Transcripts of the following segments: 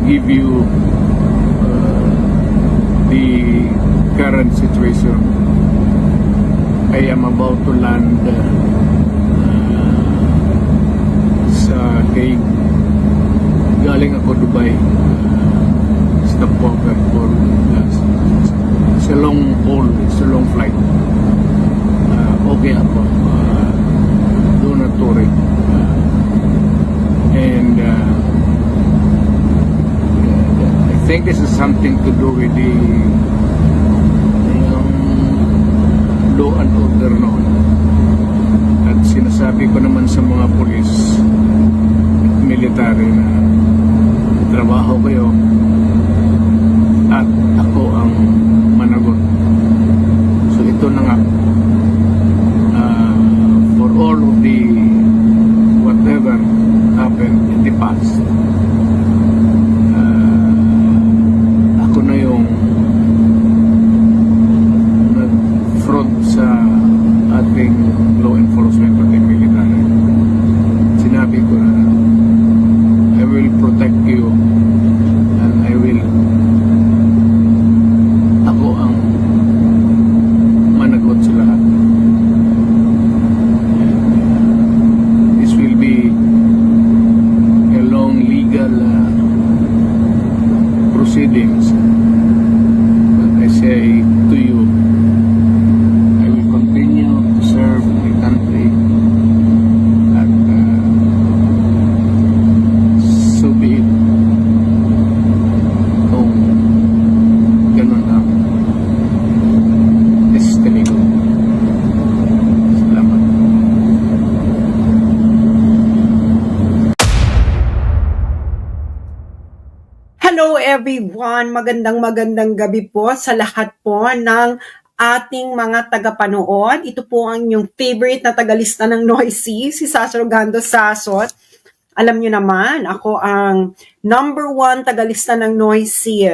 give you the current situation. I am about to land sa Hague. Galing ako Dubai. Stopover for it's a long haul, it's a long flight. Okay ako. Do not worry. And I think this is something to do with the law and order noon. At sinasabi ko naman sa mga pulis at military na trabaho kayo at ako ang managot. So ito na nga, for all of the whatever happened in the past, ako na yung nag-front sa ating law enforcement at military. Sinabi ko na I will protect you and I will ako ang managot sa lahat. This will be a long legal proceedings. But I say to you, I will continue to serve my country at so be it. Kung ganun ang destiny ko. Salamat. Hello everyone! Magandang gabi po sa lahat po ng ating mga tagapanood. Ito po ang inyong favorite na tagalista ng Noisy, si Sasha Rogando Sasot. Alam nyo naman, ako ang #1 tagalista ng Noisy.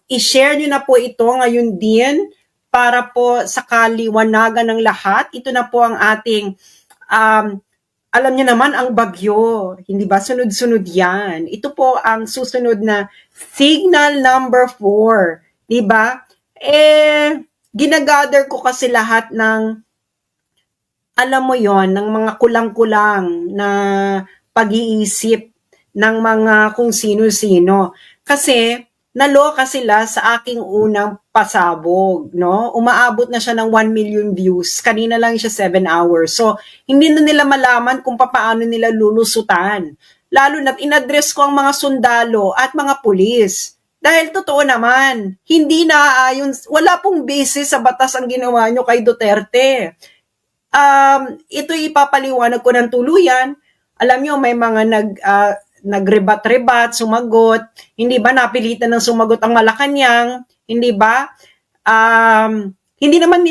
I-share nyo na po ito ngayon din para po sa kaliwanagan ng lahat. Ito na po ang ating alam niyo naman ang bagyo, hindi ba? Sunod-sunod yan. Ito po ang susunod na signal number 4, di ba? Ginagather ko kasi lahat ng, alam mo yon, ng mga kulang-kulang na pag-iisip ng mga kung sino-sino. Kasi, naloka sila sa aking unang pasabog, no? Umaabot na siya ng 1 million views. Kanina lang siya 7 hours. So, hindi na nila malaman kung paano nila lulusutan. Lalo na't inaddress ko ang mga sundalo at mga pulis. Dahil totoo naman, hindi naaayon, wala pong basis sa batas ang ginawa nyo kay Duterte. Ito ipapaliwanag ko ng tuluyan. Alam nyo, may mga nagrebat-rebat, sumagot. Hindi ba napilitan ng sumagot ang Malacanang? Hindi ba? Hindi naman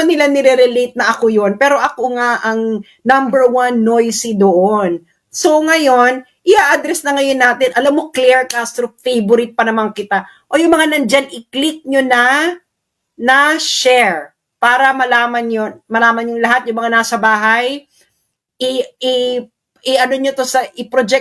nila nire-relate na ako yon, pero ako nga ang #1 Noisy doon. So ngayon, i-address na ngayon natin. Alam mo, Claire Castro, favorite pa naman kita. O yung mga nandyan, i-click nyo na share para malaman yung lahat, yung mga nasa bahay, i-project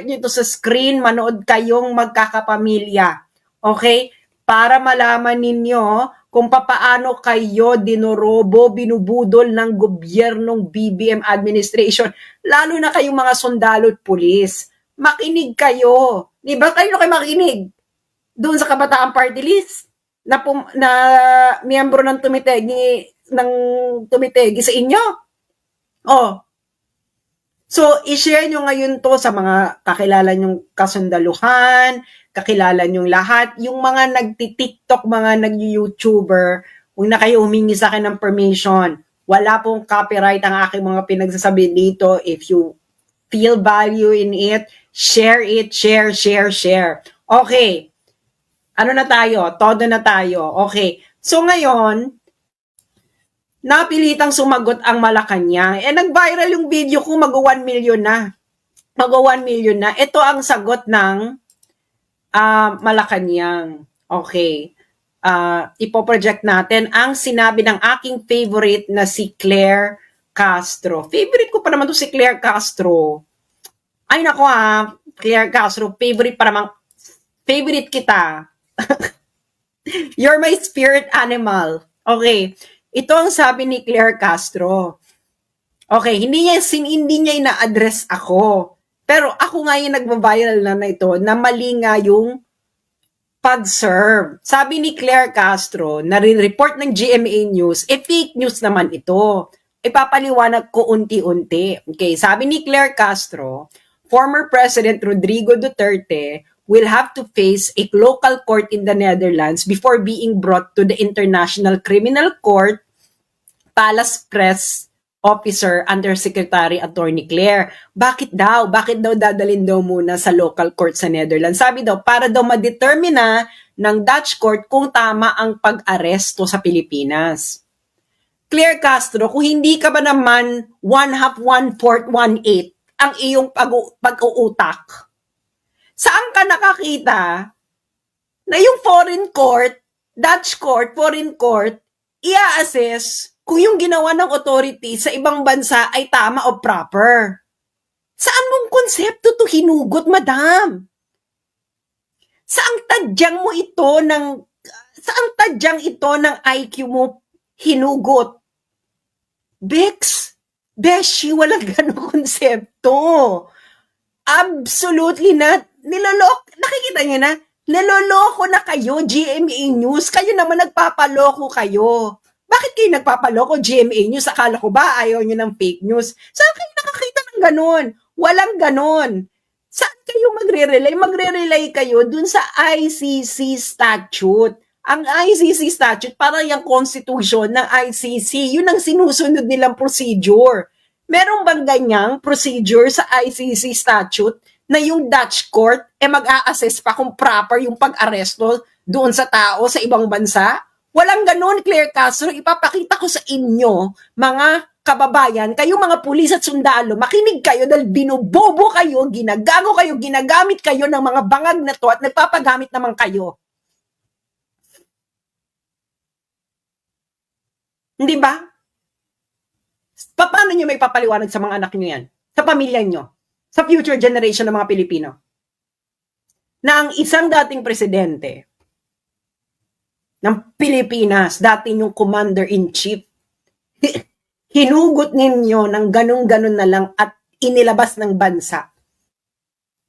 nyo to sa screen, manood kayong magkakapamilya. Okay? Para malaman ninyo kung papaano kayo dinorobo, binubudol ng gobyernong BBM administration, lalo na kayong mga sundalo at pulis. Makinig kayo. Di ba? Kayo makinig doon sa Kabataan Party List na miyembro ng tumitegi sa inyo. So, i-share nyo ngayon to sa mga kakilala nyong kasundaluhan, kakilala nyong lahat, yung mga nagti-TikTok, mga nag-YouTuber, huwag na kayo humingi sa akin ng permission. Wala pong copyright ang aking mga pinagsasabi dito. If you feel value in it, share it, share. Okay. Ano na tayo? Todo na tayo. Okay. So, ngayon, napilitang sumagot ang Malacanang. Nag-viral yung video ko, mag-1 million na. Mag-1 million na. Ito ang sagot ng Malacanang. Okay. Ipoproject natin ang sinabi ng aking favorite na si Claire Castro. Favorite ko pa naman to si Claire Castro. Ay nako Claire Castro, favorite kita. You're my spirit animal. Okay. Ito ang sabi ni Claire Castro. Okay, hindi niya ina-address ako. Pero ako nga yung nagbabiral na ito na mali nga yung pag-serve. Sabi ni Claire Castro, nare-report ng GMA News, fake news naman ito. Ipapaliwanag ko unti-unti. Okay, sabi ni Claire Castro, former President Rodrigo Duterte will have to face a local court in the Netherlands before being brought to the International Criminal Court, Palace Press Officer Undersecretary Attorney Claire. Bakit daw? Bakit daw dadalhin daw muna sa local court sa Netherlands? Sabi daw, para daw ma-determine ng Dutch court kung tama ang pag-aresto sa Pilipinas. Claire Castro, kung hindi ka ba naman 1/2, 1/4, 1/8 ang iyong pag-uutak, saan ka nakakita na yung foreign court, Dutch court, foreign court, i-assess kung yung ginawa ng authority sa ibang bansa ay tama o proper? Saan mong konsepto to hinugot, madam? Saang tadyang ito ng IQ mo hinugot? Beshi, walang ganong konsepto. Absolutely not. Nakikita niyo na? Niloloko na kayo, GMA News. Kayo naman nagpapaloko kayo. Bakit kayo nagpapaloko, GMA News? Akala ko ba ayaw nyo ng fake news? Saan kayo nakakita ng ganon? Walang ganon. Saan kayo magre-relay? Magre-relay kayo dun sa ICC statute. Ang ICC statute, para yung constitution ng ICC, yun ang sinusunod nilang procedure. Meron bang ganyang procedure sa ICC statute na yung Dutch court mag-a-assess pa kung proper yung pag-aresto doon sa tao sa ibang bansa? Walang ganun, Claire Castro. Ipapakita ko sa inyo, mga kababayan, kayo mga pulis at sundalo, makinig kayo dahil binubobo kayo, ginagago kayo, ginagamit kayo ng mga bangag na to at nagpapagamit naman kayo. Hindi ba? Paano nyo may papaliwanag sa mga anak nyo yan? Sa pamilya nyo? Sa future generation ng mga Pilipino? Na ang isang dating presidente ng Pilipinas, dati yung commander-in-chief, hinugot ninyo ng ganun-ganun na lang at inilabas ng bansa.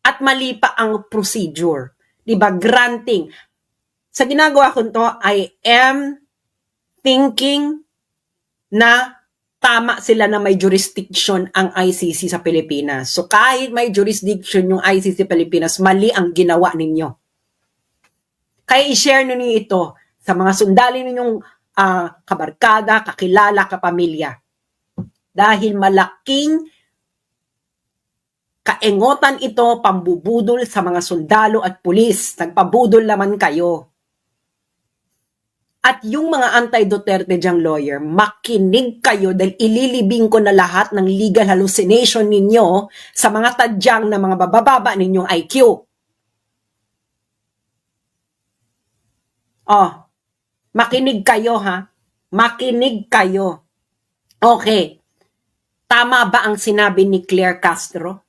At mali pa ang procedure. Diba? Granting. Sa ginagawa ko to, I am thinking na tama sila na may jurisdiction ang ICC sa Pilipinas. So kahit may jurisdiction yung ICC Pilipinas, mali ang ginawa ninyo. Kaya i-share ninyo ito sa mga sundali ninyong kabarkada, kakilala, kapamilya. Dahil malaking kaengotan ito, pambubudol sa mga sundalo at pulis. Nagpabudol naman kayo. At yung mga anti-Duterte dyang lawyer, makinig kayo dahil ililibing ko na lahat ng legal hallucination ninyo sa mga tadyang na mga bababa ninyong IQ. Makinig kayo ha. Makinig kayo. Okay. Tama ba ang sinabi ni Claire Castro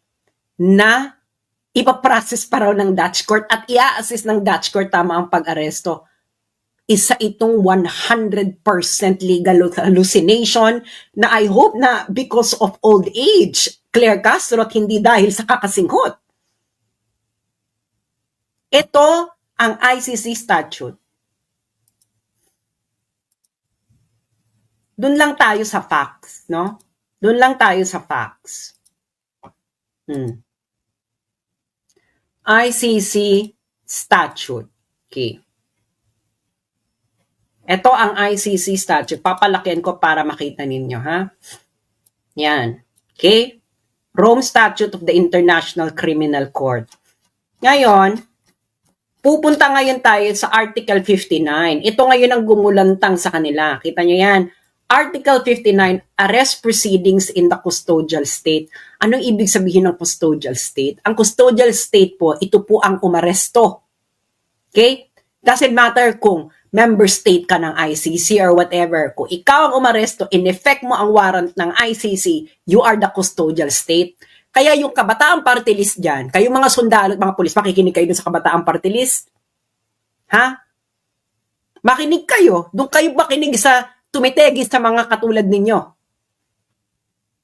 na ipaprocess pa raw ng Dutch court at i-assist ng Dutch court tama ang pag-aresto? Isa itong 100% legal hallucination na I hope na because of old age, Claire Castro, at hindi dahil sa kakasinghot. Ito ang ICC statute. Doon lang tayo sa facts, no? Doon lang tayo sa facts. ICC statute. Okay. Ito ang ICC statute. Papalakihan ko para makita ninyo, ha? Yan. Okay? Rome Statute of the International Criminal Court. Ngayon, pupunta ngayon tayo sa Article 59. Ito ngayon ang gumulantang sa kanila. Kita nyo yan. Article 59, Arrest Proceedings in the Custodial State. Anong ibig sabihin ng custodial state? Ang custodial state po, ito po ang umaresto. Okay? Doesn't matter kung member state ka ng ICC or whatever. Kung ikaw ang umaresto, in effect mo ang warrant ng ICC, you are the custodial state. Kaya yung Kabataan Party List dyan, kayong mga sundalo at mga pulis, makikinig kayo dun sa Kabataan Party List? Ha? Makinig kayo. Doon kayo makinig sa tumitegis sa mga katulad ninyo.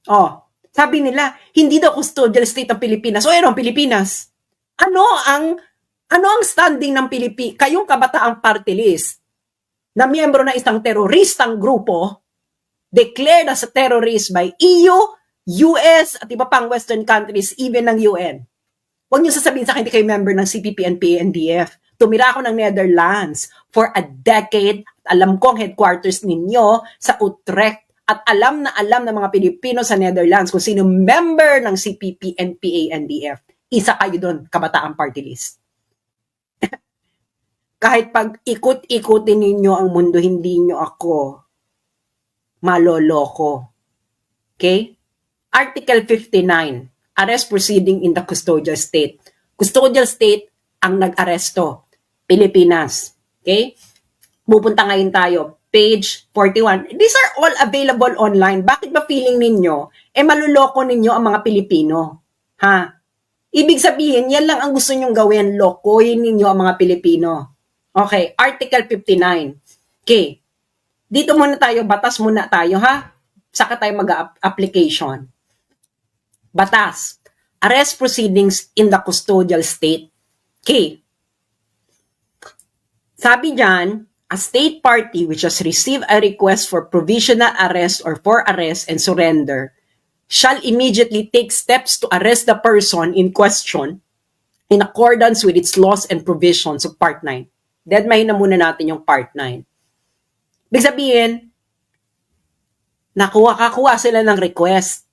Oh, sabi nila, hindi daw custodial state ang Pilipinas. O ano ang Pilipinas? Ano ang standing ng Pilipinas? Kayong Kabataang Party List na miyembro ng isang teroristang grupo declared as a terrorist by EU, US, at iba pang Western countries, even ng UN. Huwag niyo sasabihin sa akin, hindi kayo member ng CPP and PNDF. Tumira ako ng Netherlands for a decade. Alam ko ang headquarters ninyo sa Utrecht. At alam ng mga Pilipino sa Netherlands kung sino member ng CPP and PANDF. Isa kayo doon, Kabataang Party List. Kahit pag ikot-ikutin ninyo ang mundo, hindi nyo ako maloloko. Okay? Article 59, arrest proceeding in the custodial state. Custodial state ang nag-aresto. Pilipinas. Okay? Pupunta ngayon tayo. Page 41. These are all available online. Bakit ba feeling ninyo, maluloko ninyo ang mga Pilipino? Ha? Ibig sabihin, yan lang ang gusto nyong gawin. Lokohin ninyo ang mga Pilipino. Okay, Article 59. Okay. Dito muna tayo, batas muna tayo, ha? Saka tayo mag-application. Batas. Arrest proceedings in the custodial state. Okay. Sabi dyan, a state party which has received a request for provisional arrest or for arrest and surrender shall immediately take steps to arrest the person in question in accordance with its laws and provisions of Part 9. Deadmahin na muna natin yung Part 9. Ibig sabihin, kakuha sila ng request.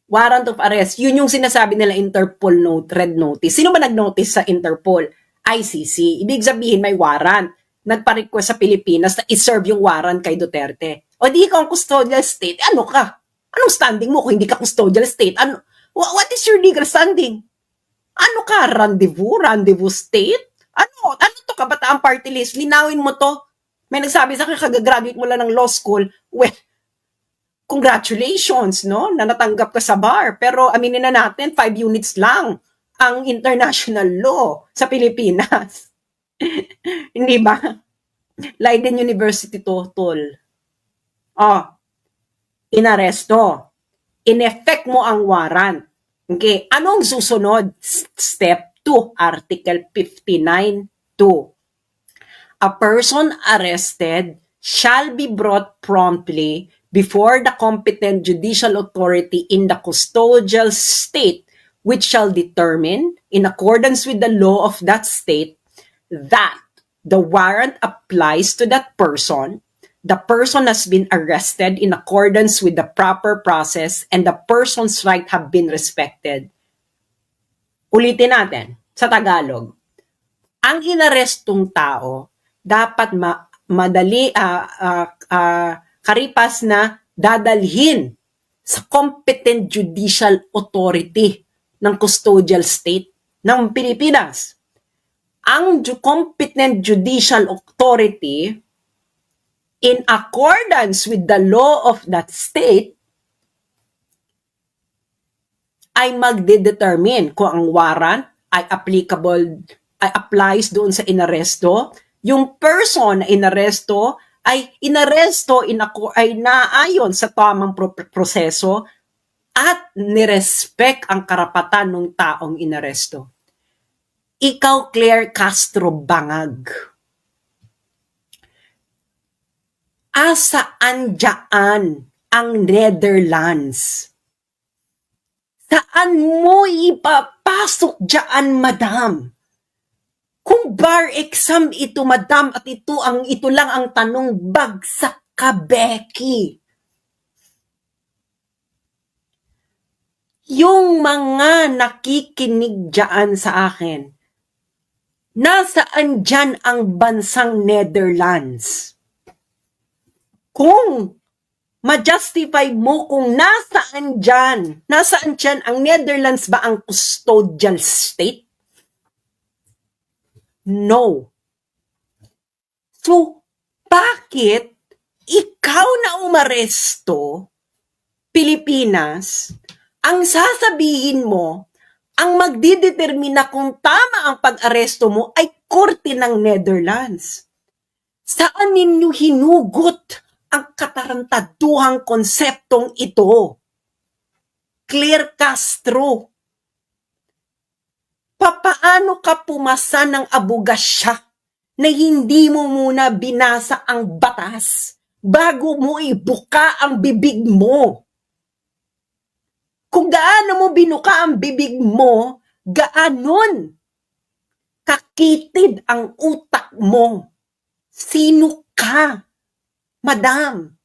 Warrant of arrest. Yun yung sinasabi nila Interpol note, red notice. Sino ba nag-notice sa Interpol? ICC. Ibig sabihin may warrant. Nagpa-request sa Pilipinas na iserve yung warrant kay Duterte. O di ikaw ang custodial state, ano ka? Anong standing mo kung hindi ka custodial state? What is your legal standing? Ano ka? Rendezvous state? Ano to, Kabataang Party List? Linawin mo to. May nagsabi sa akin, kagagraduate mo lang ng law school. Well, congratulations, no? Na natanggap ka sa bar. Pero aminin na natin, 5 units lang ang international law sa Pilipinas. Hindi ba? Leiden University to, tol. Inaresto. In-effect mo ang warrant. Okay, anong susunod? Step 2, Article 59.2. A person arrested shall be brought promptly before the competent judicial authority in the custodial state, which shall determine, in accordance with the law of that state, that the warrant applies to that person, the person has been arrested in accordance with the proper process, and the person's right have been respected. Ulitin natin sa Tagalog. Ang inarestong tao dapat karipas na dadalhin sa competent judicial authority ng custodial state ng Pilipinas. Ang competent judicial authority, in accordance with the law of that state, ay magdedetermine kung ang warrant ay applies doon sa inaresto. Yung person na inaresto ay naayon sa tamang proseso at nirespect ang karapatan ng taong inaresto. Ikaw, Claire Castro Bangag, asaan dyan ang Netherlands? Saan mo ipapasok dyan, madam? Kung bar exam ito, madam, at ito lang ang tanong, bagsak ka, Becky. Yung mga nakikinig dyan sa akin, nasaan dyan ang bansang Netherlands? Kung ma-justify mo kung nasaan dyan ang Netherlands ba ang custodial state? No. So, bakit ikaw na umaresto, Pilipinas, Ang sasabihin mo, ang magdidetermina kung tama ang pag-aresto mo ay korte ng Netherlands. Saan ninyo hinugot ang katarantaduhang konseptong ito? Claire Castro, papaano ka pumasa ng abogasya na hindi mo muna binasa ang batas bago mo ibuka ang bibig mo? Kung gaano mo binuka ang bibig mo, gaanon kakitid ang utak mo. Sino ka, madam?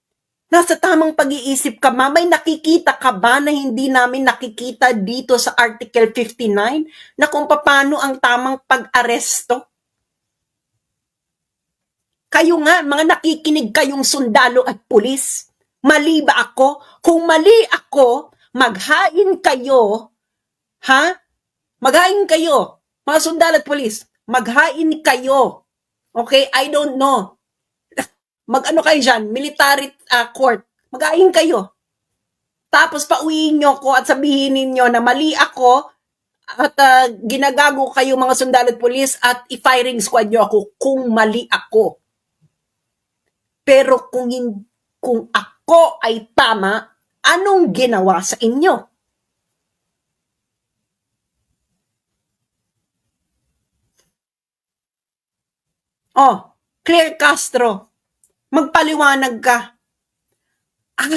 Nasa tamang pag-iisip ka ba? May nakikita ka ba na hindi namin nakikita dito sa Article 59 na kung paano ang tamang pag-aresto? Kayo nga, mga nakikinig kayong sundalo at pulis. Mali ba ako? Kung mali ako, maghain kayo, ha? Maghain kayo, mga sundalo at pulis. Maghain kayo. Okay? I don't know. Mag-ano kayo dyan? Military court. Maghain kayo. Tapos pauwiin nyo ko at sabihin ninyo na mali ako at ginagago kayo mga sundalo at pulis at i-firing squad nyo ako kung mali ako. Pero kung ako ay tama, anong ginawa sa inyo? Oh, Claire Castro, magpaliwanag ka.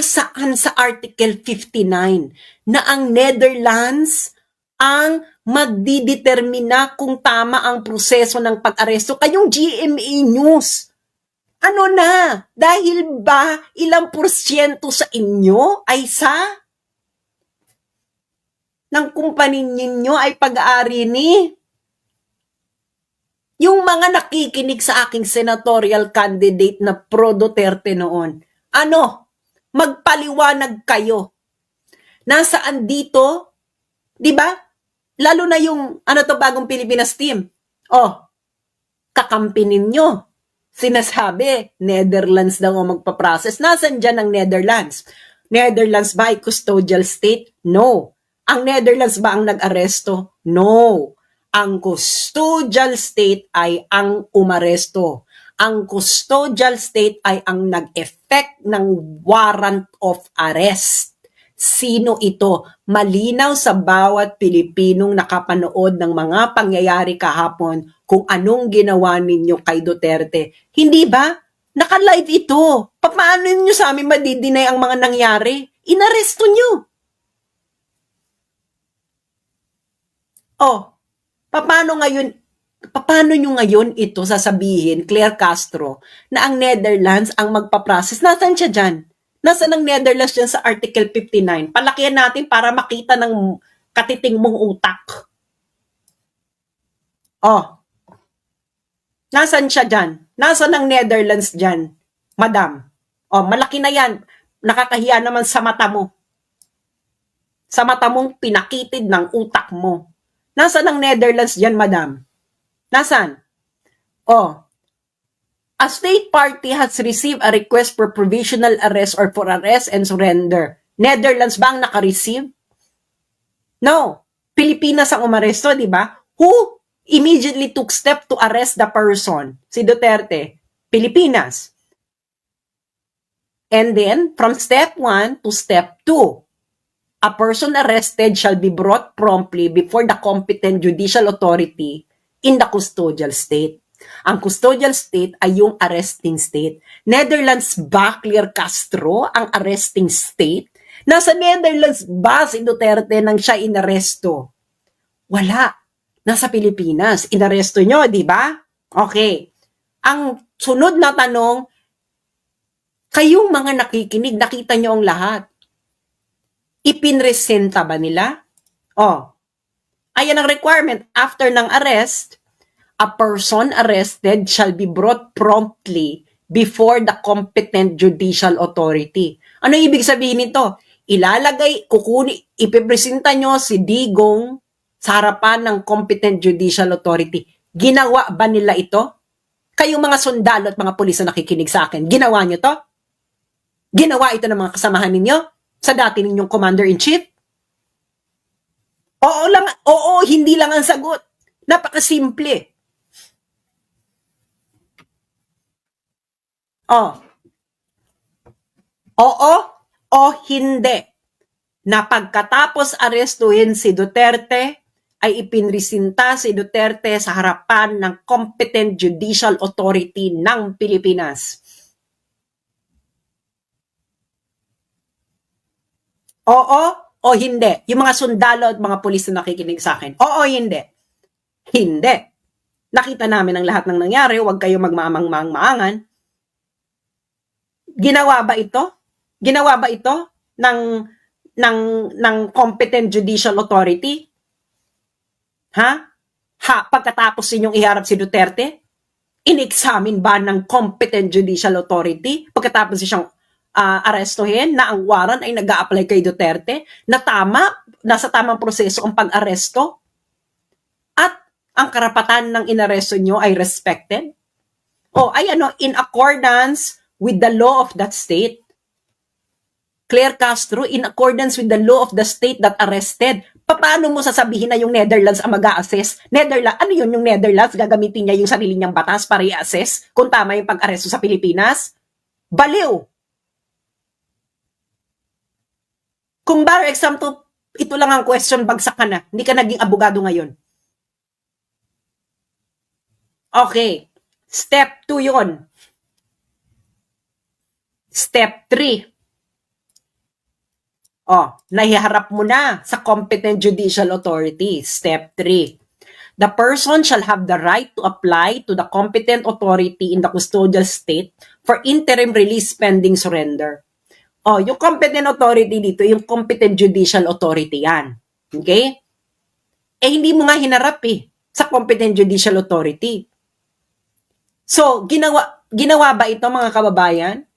Saan sa Article 59 na ang Netherlands ang magdidetermina kung tama ang proseso ng pag-aresto? Kayong GMA News, ano na? Dahil ba ilang porsyento sa inyo ay ng kumpanya ninyo ay pag-aari ni? Yung mga nakikinig sa aking senatorial candidate na pro Duterte noon, magpaliwanag kayo. Nasaan dito? 'Di ba? Lalo na yung bagong Pilipinas team. Kakampi ninyo. Sinasabi, Netherlands daw ang magpa-process. Nasaan dyan ang Netherlands? Netherlands ba ay custodial state? No. Ang Netherlands ba ang nag-aresto? No. Ang custodial state ay ang umaresto. Ang custodial state ay ang nag-effect ng warrant of arrest. Sino ito? Malinaw sa bawat Pilipinong nakapanood ng mga pangyayari kahapon kung anong ginawa ninyo kay Duterte. Hindi ba? Naka-live ito. Paano ninyo sa amin madidinay ang mga nangyari? Inaresto nyo. Paano nyo ngayon ito sasabihin, Claire Castro, na ang Netherlands ang magpa-process? Nasaan siya dyan? Nasaan ang Netherlands dyan sa Article 59? Palakihan natin para makita ng katiting mong utak. Nasaan siya dyan? Nasaan ang Netherlands dyan, madam? Malaki na yan. Nakakahiya naman sa mata mo. Sa mata mong pinakitid ng utak mo. Nasaan ang Netherlands dyan, madam? Nasaan? A state party has received a request for provisional arrest or for arrest and surrender. Netherlands ba ang naka-receive? No. Pilipinas ang umaresto, di ba? Who immediately took step to arrest the person? Si Duterte. Pilipinas. And then, from step 1 to step 2, a person arrested shall be brought promptly before the competent judicial authority in the custodial state. Ang custodial state ay yung arresting state. Netherlands ba, Claire Castro, ang arresting state? Nasa Netherlands ba si Duterte nang siya inaresto? Wala. Nasa Pilipinas. Inaresto nyo, di ba? Okay. Ang sunod na tanong, kayong mga nakikinig, nakita nyo ang lahat. Ipinresenta ba nila? Ayan ang requirement. After ng arrest, a person arrested shall be brought promptly before the competent judicial authority. Ano ibig sabihin nito? Ipipresenta nyo si Digong sa harapan ng competent judicial authority. Ginawa ba nila ito? Kayong mga sundalo at mga pulis na nakikinig sa akin, ginawa nyo to? Ginawa ito ng mga kasamahan ninyo? Sa dati ninyong commander-in-chief? Oo lang, oo, hindi lang ang sagot. Napakasimple. Oh, oo o hindi na pagkatapos arestuhin si Duterte, ay ipinresinta si Duterte sa harapan ng competent judicial authority ng Pilipinas. Oo o hindi? Yung mga sundalo at mga pulis na nakikinig sa akin. Oo o hindi? Hindi. Nakita namin ang lahat ng nangyari, huwag kayo magmamang-maangan. Ginawa ba ito? Ginawa ba ito ng competent judicial authority? Ha? Pagkatapos ninyong iharap si Duterte, in-examine ba ng competent judicial authority pagkatapos siyang arestuhin na ang warrant ay nag-a-apply kay Duterte na nasa tamang proseso ang pag-aresto at ang karapatan ng inaresto nyo ay respected? O ay in accordance with the law of that state? Claire Castro, in accordance with the law of the state that arrested, paano mo sasabihin na yung Netherlands ang mag-a-assess? Netherlands, ano yun yung Netherlands? Gagamitin niya yung sarili niyang batas para i-assess kung tama yung pag-aresto sa Pilipinas? Baliw! Kung bar example, ito lang ang question, bagsak ka na. Hindi ka naging abogado ngayon. Okay. Step 2 yon. Step 3. Nahiharap mo na sa competent judicial authority. Step 3. The person shall have the right to apply to the competent authority in the custodial state for interim release pending surrender. Yung competent authority dito, yung competent judicial authority yan. Okay? Hindi mo nga hinarap sa competent judicial authority. So, ginawa ba ito mga kababayan?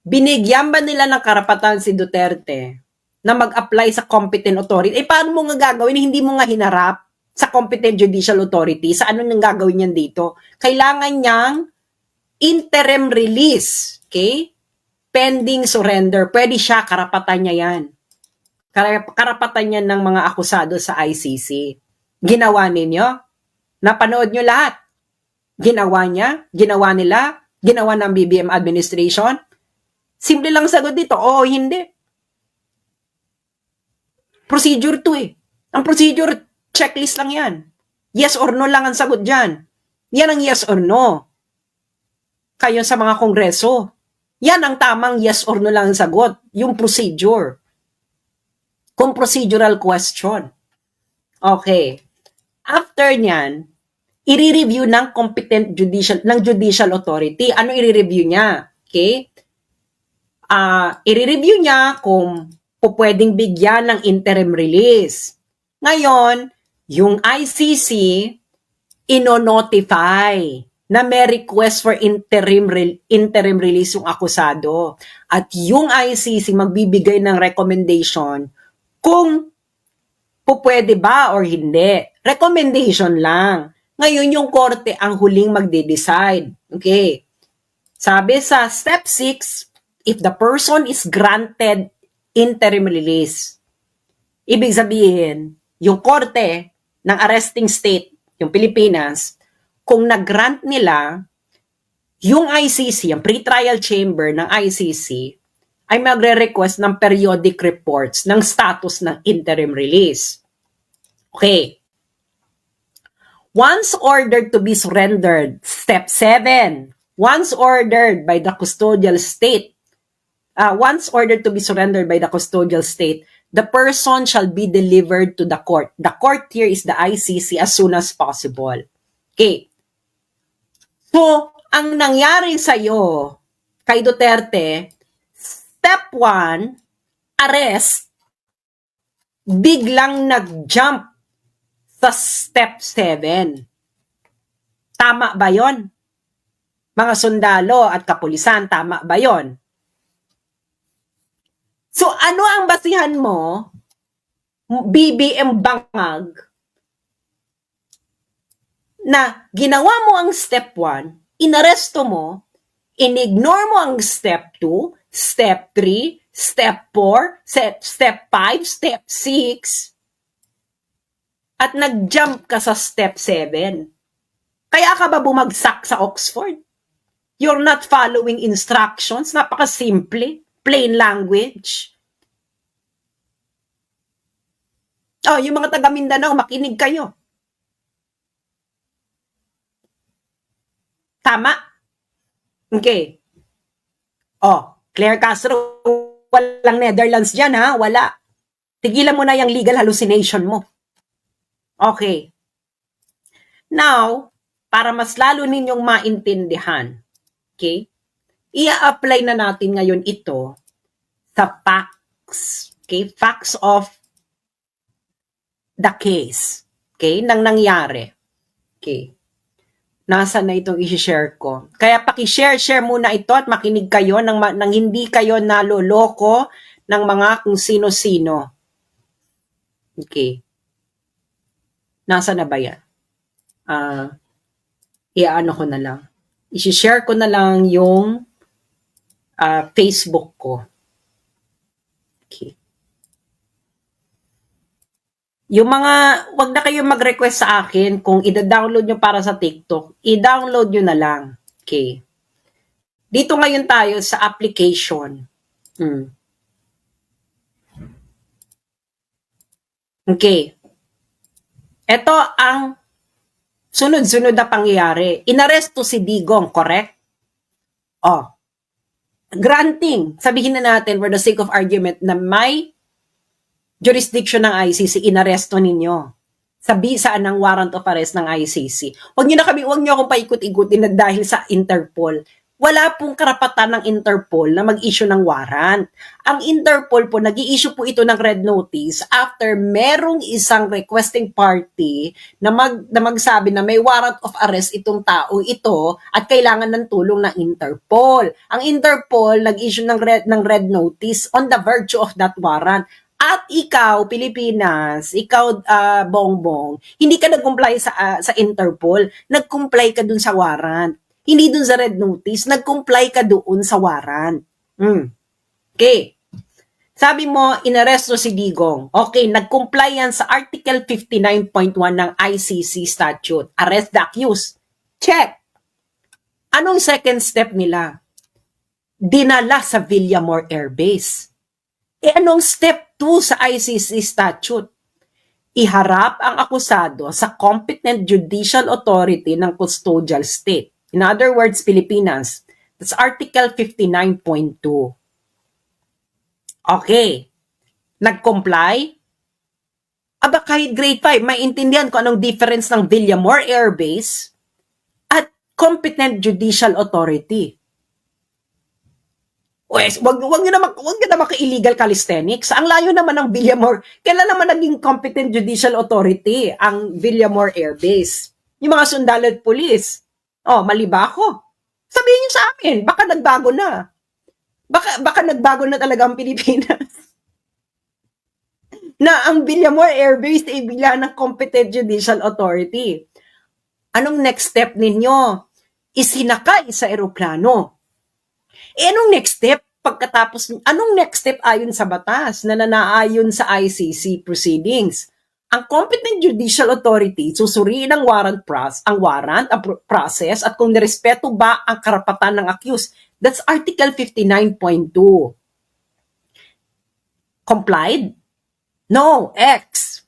Binigyan ba nila ng karapatan si Duterte na mag-apply sa competent authority? Paano mo nga gagawin? Hindi mo nga hinarap sa competent judicial authority. Sa ano nang gagawin niyan dito? Kailangan niyang interim release. Okay? Pending surrender. Pwede siya, karapatan niya yan. Karapatan niya ng mga akusado sa ICC. Ginawa ninyo? Napanood nyo lahat? Ginawa niya? Ginawa nila? Ginawa ng BBM administration? Simple lang sagot dito, oo, hindi. Procedure to Ang procedure, checklist lang yan. Yes or no lang ang sagot dyan. Yan ang yes or no. Kayo sa mga kongreso. Yan ang tamang yes or no lang ang sagot. Yung procedure. Kung procedural question. Okay. After nyan, i-review ng competent judicial authority. Ano i-review niya? Okay? I-review niya kung pwedeng bigyan ng interim release. Ngayon, yung ICC ino-notify na may request for interim release yung akusado. At yung ICC magbibigay ng recommendation kung pwede ba or hindi. Recommendation lang. Ngayon yung korte ang huling magde-decide. Okay. Sabi sa step 6, if the person is granted interim release. Ibig sabihin, yung korte ng arresting state, yung Pilipinas, kung nag-grant nila, yung ICC, yung pre-trial chamber ng ICC, ay magre-request ng periodic reports ng status ng interim release. Okay. Once ordered to be surrendered, step 7, once ordered by the custodial state, the person shall be delivered to the court. The court here is the ICC as soon as possible. Okay. So, ang nangyari sa'yo, kay Duterte, step 1, arrest, biglang nag-jump sa step 7. Tama ba yon? Mga sundalo at kapulisan, tama ba yon? So, ano ang basihan mo, BBM Bangag, na ginawa mo ang step 1, inaresto mo, inignore mo ang step 2, step 3, step 4, step 5, step 6, at nag-jump ka sa step 7. Kaya ka ba bumagsak sa Oxford? You're not following instructions. Napaka-simple. Plain language. Oh, yung mga taga Mindanao, makinig kayo. Tama? Okay. Oh, Claire Castro, walang Netherlands dyan ha, wala. Tigilan mo na yung legal hallucination mo. Okay. Now, para mas lalo ninyong maintindihan, okay, i-apply na natin ngayon ito sa facts. Okay, facts of the case. Okay, nang nangyari. Okay. Nasa na itong i-share ko. Kaya paki-share muna ito at makinig kayo nang hindi kayo naloloko ng mga kung sino-sino. Okay. Nasa na ba yan? I-ano ko na lang. I-share ko na lang yung Facebook ko. Okay. Yung mga, wag na kayo mag-request sa akin kung i-download nyo para sa TikTok, i-download nyo na lang. Okay. Dito ngayon tayo sa application. Okay. Ito ang sunod-sunod na pangyayari. Inaresto si Digong, correct? Oh. Granting, sabihin na natin for the sake of argument na may jurisdiction ng ICC, inaresto ninyo. Saan ang warrant of arrest ng ICC. Huwag niyo akong paikot-ikutin na dahil sa Interpol. Wala pong karapatan ng Interpol na mag-issue ng warrant. Ang Interpol po, nag-i-issue po ito ng red notice after merong isang requesting party na magsabi na may warrant of arrest itong tao ito at kailangan ng tulong ng Interpol. Ang Interpol nag-issue ng red notice on the virtue of that warrant. At ikaw, Pilipinas, ikaw, Bongbong, hindi ka nag-comply sa Interpol, nag-comply ka dun sa warrant. Hindi dun sa red notice, nag-comply ka doon sa warrant. Okay. Sabi mo, inaresto si Digong. Okay, nag-comply yan sa Article 59.1 ng ICC statute. Arrest the accused. Check. Anong second step nila? Dinala sa Villamor Air Base. Anong step 2 sa ICC statute? Iharap ang akusado sa competent judicial authority ng custodial state. In other words, Pilipinas. That's Article 59.2. Okay. Nag-comply? Aba, kahit grade 5, maintindihan ko anong difference ng Villamor Air Base at competent judicial authority. Wag nyo na maka-illegal calisthenics. Ang layo naman ng Villamor. Kailan naman naging competent judicial authority ang Villamor Air Base? Yung mga sundalo at pulis. Oh, mali ba ako? Sabihin niyo sa amin, baka nagbago na. Baka nagbago na talaga ang Pilipinas. Na ang Villamor Air Base ay bigla ng competent judicial authority. Anong next step ninyo? Isinakay sa eroplano. Anong next step anong next step ayon sa batas na nanaayon sa ICC proceedings? Ang competent judicial authority susuriin ang warrant process at kung nirespeto ba ang karapatan ng accused. That's Article 59.2. Complied? No, X.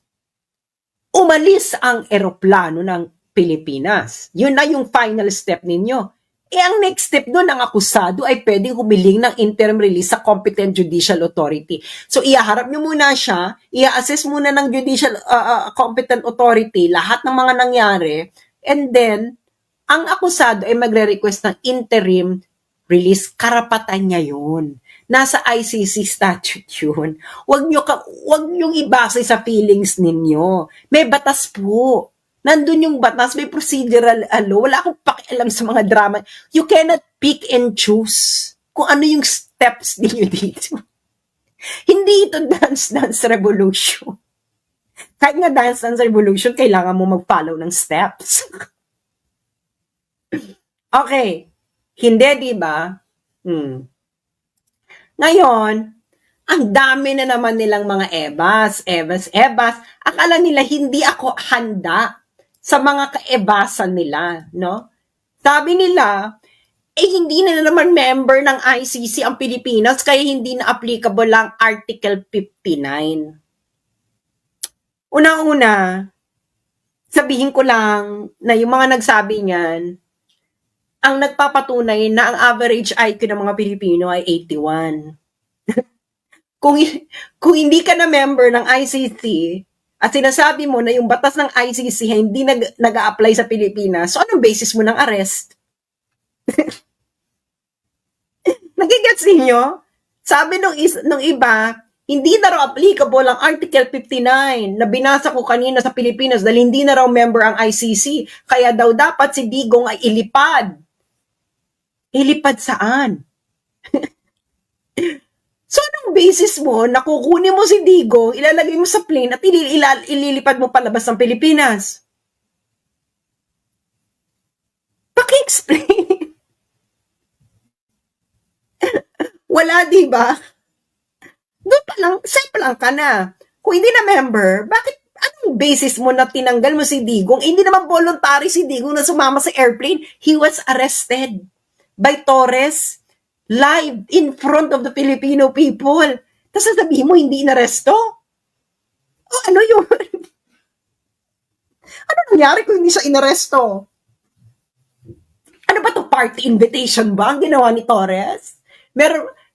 Umalis ang eroplano ng Pilipinas. Yun na yung final step ninyo. Ang next step doon, ang akusado ay pwedeng humiling ng interim release sa competent judicial authority. So, ihaharap nyo muna siya, i-assess muna ng judicial competent authority lahat ng mga nangyari, and then, ang akusado ay magre-request ng interim release. Karapatan niya yun. Nasa ICC statute yun. Huwag nyo ibase sa feelings ninyo. May batas po. Nandun yung batas, may procedural wala akong pakialam sa mga drama. You cannot pick and choose kung ano yung steps ninyo dito. Hindi ito dance revolution. Kahit nga dance revolution, kailangan mo mag-follow ng steps. Okay. Hindi, di ba? Ngayon, Ang dami na naman nilang mga ebas. Akala nila hindi ako handa sa mga kaebasan nila, no? Sabi nila, hindi na naman member ng ICC ang Pilipinas, kaya hindi na applicable lang Article 59. Una-una, sabihin ko lang na yung mga nagsabi niyan, ang nagpapatunay na ang average IQ ng mga Pilipino ay 81. kung, kung hindi ka na member ng ICC, at sinasabi mo na yung batas ng ICC hindi nag-a-apply sa Pilipinas, so anong basis mo ng arrest? Nagigets ninyo? Sabi nung iba, hindi na raw applicable ang Article 59 na binasa ko kanina sa Pilipinas dahil hindi na raw member ang ICC. Kaya daw dapat si Digong ay ilipad. Ilipad saan? So anong basis mo na kukunin mo si Digong, ilalagay mo sa plane at ililipad mo palabas ng Pilipinas? Paki-explain. Wala, di ba? Doon pa lang, safe lang ka na. Kung hindi na member, bakit, anong basis mo na tinanggal mo si Digong? Hindi naman voluntary si Digong na sumama sa airplane. He was arrested by Torres live in front of the Filipino people. Tapos sasabihin mo, hindi inaresto? O ano yun? Ano nangyari kung hindi siya inaresto? Ano ba to, party invitation ba ang ginawa ni Torres?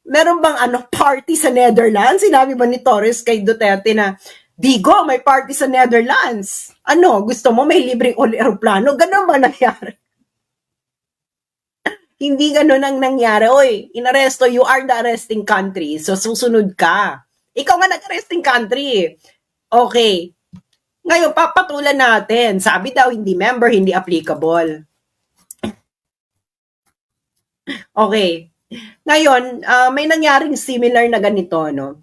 Meron bang party sa Netherlands? Sinabi ba ni Torres kay Duterte na, Digo, may party sa Netherlands. Ano, gusto mo may libreng aeroplano? Ganun ba nangyari? Hindi ganun ang nangyari. Oy, inaresto, you are the arresting country. So, susunod ka. Ikaw nga nag-arresting country. Okay. Ngayon, papatulan natin. Sabi daw, hindi member, hindi applicable. Okay. Ngayon, may nangyaring similar na ganito, no?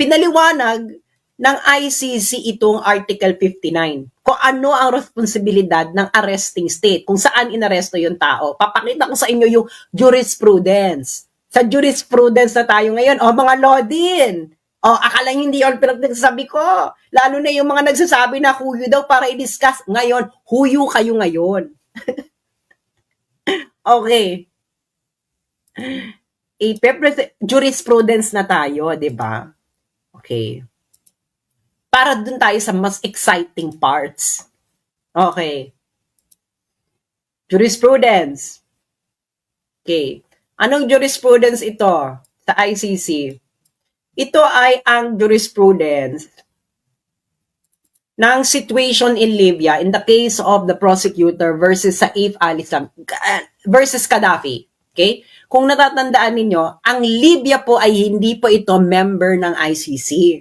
Pinaliwanag ng ICC itong Article 59. Kung ano ang responsibilidad ng arresting state, kung saan inaresto yung tao. Papakita ko sa inyo yung jurisprudence. Sa jurisprudence na tayo ngayon, mga law din. Akala hindi yun pinagsasabi ko. Lalo na yung mga nagsasabi na huyo daw para i-discuss. Ngayon, huyo kayo ngayon. Okay. Jurisprudence na tayo, di ba? Okay. Para dun tayo sa mas exciting parts. Okay. Jurisprudence. Okay. Anong jurisprudence ito sa ICC? Ito ay ang jurisprudence ng situation in Libya in the case of the prosecutor versus Saif al-Islam versus Gaddafi. Okay? Kung natatandaan ninyo, ang Libya po ay hindi po ito member ng ICC.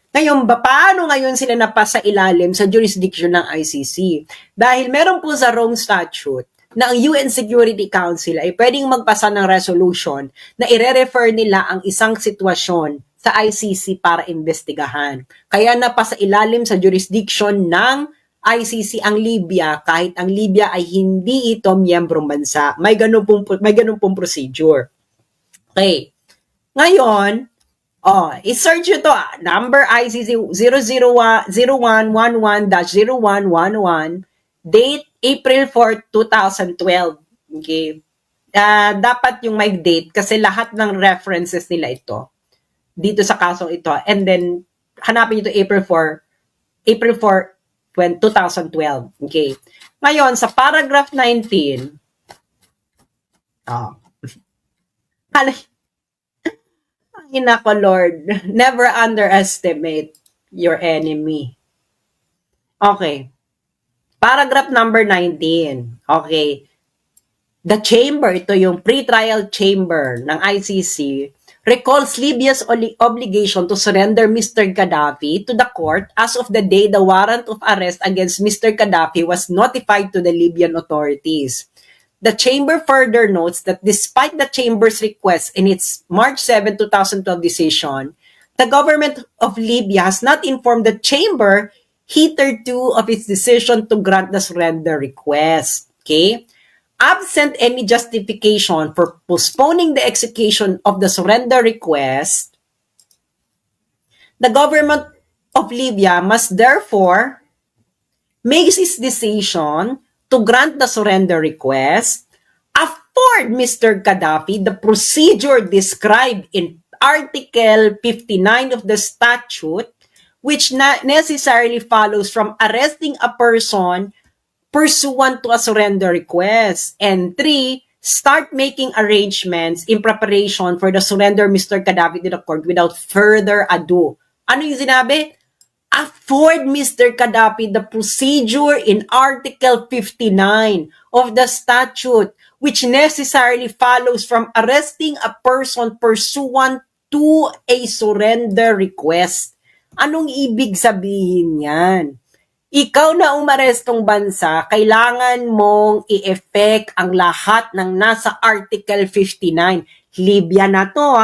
Ngayon, paano ngayon sila napasa ilalim sa jurisdiction ng ICC? Dahil meron po sa Rome Statute na ang UN Security Council ay pwedeng magpasa ng resolution na ire-refer nila ang isang sitwasyon sa ICC para investigahan. Kaya napasa ilalim sa jurisdiction ng ICC ang Libya kahit ang Libya ay hindi ito miyembrong bansa. May ganun pong procedure. Okay. Ngayon, i-search nyo to. Number ICC 00111-0111, date April 4, 2012. Okay. Dapat yung may date kasi lahat ng references nila ito dito sa kasong ito. And then, hanapin nyo ito April 4, 2012. Okay. Ngayon, sa paragraph 19, Inako Lord, never underestimate your enemy. Okay. Paragraph number 19. Okay. The chamber, ito yung pre-trial chamber ng ICC, recalls Libya's obligation to surrender Mr. Gaddafi to the court as of the day the warrant of arrest against Mr. Gaddafi was notified to the Libyan authorities. The chamber further notes that despite the chamber's request in its March 7, 2012 decision, the government of Libya has not informed the chamber hitherto of its decision to grant the surrender request. Okay? Absent any justification for postponing the execution of the surrender request, The government of Libya must therefore make its decision to grant the surrender request, afford Mr. Gaddafi the procedure described in Article 59 of the statute, which necessarily follows from arresting a person pursuant to a surrender request. And 3, start making arrangements in preparation for the surrender of Mr. Gaddafi to the court without further ado. Ano yung sinabi? Afford Mr. Gaddafi the procedure in Article 59 of the statute, which necessarily follows from arresting a person pursuant to a surrender request. Anong ibig sabihin yan? Ikaw na umarestong bansa, kailangan mong i-effect ang lahat ng nasa Article 59. Libya na to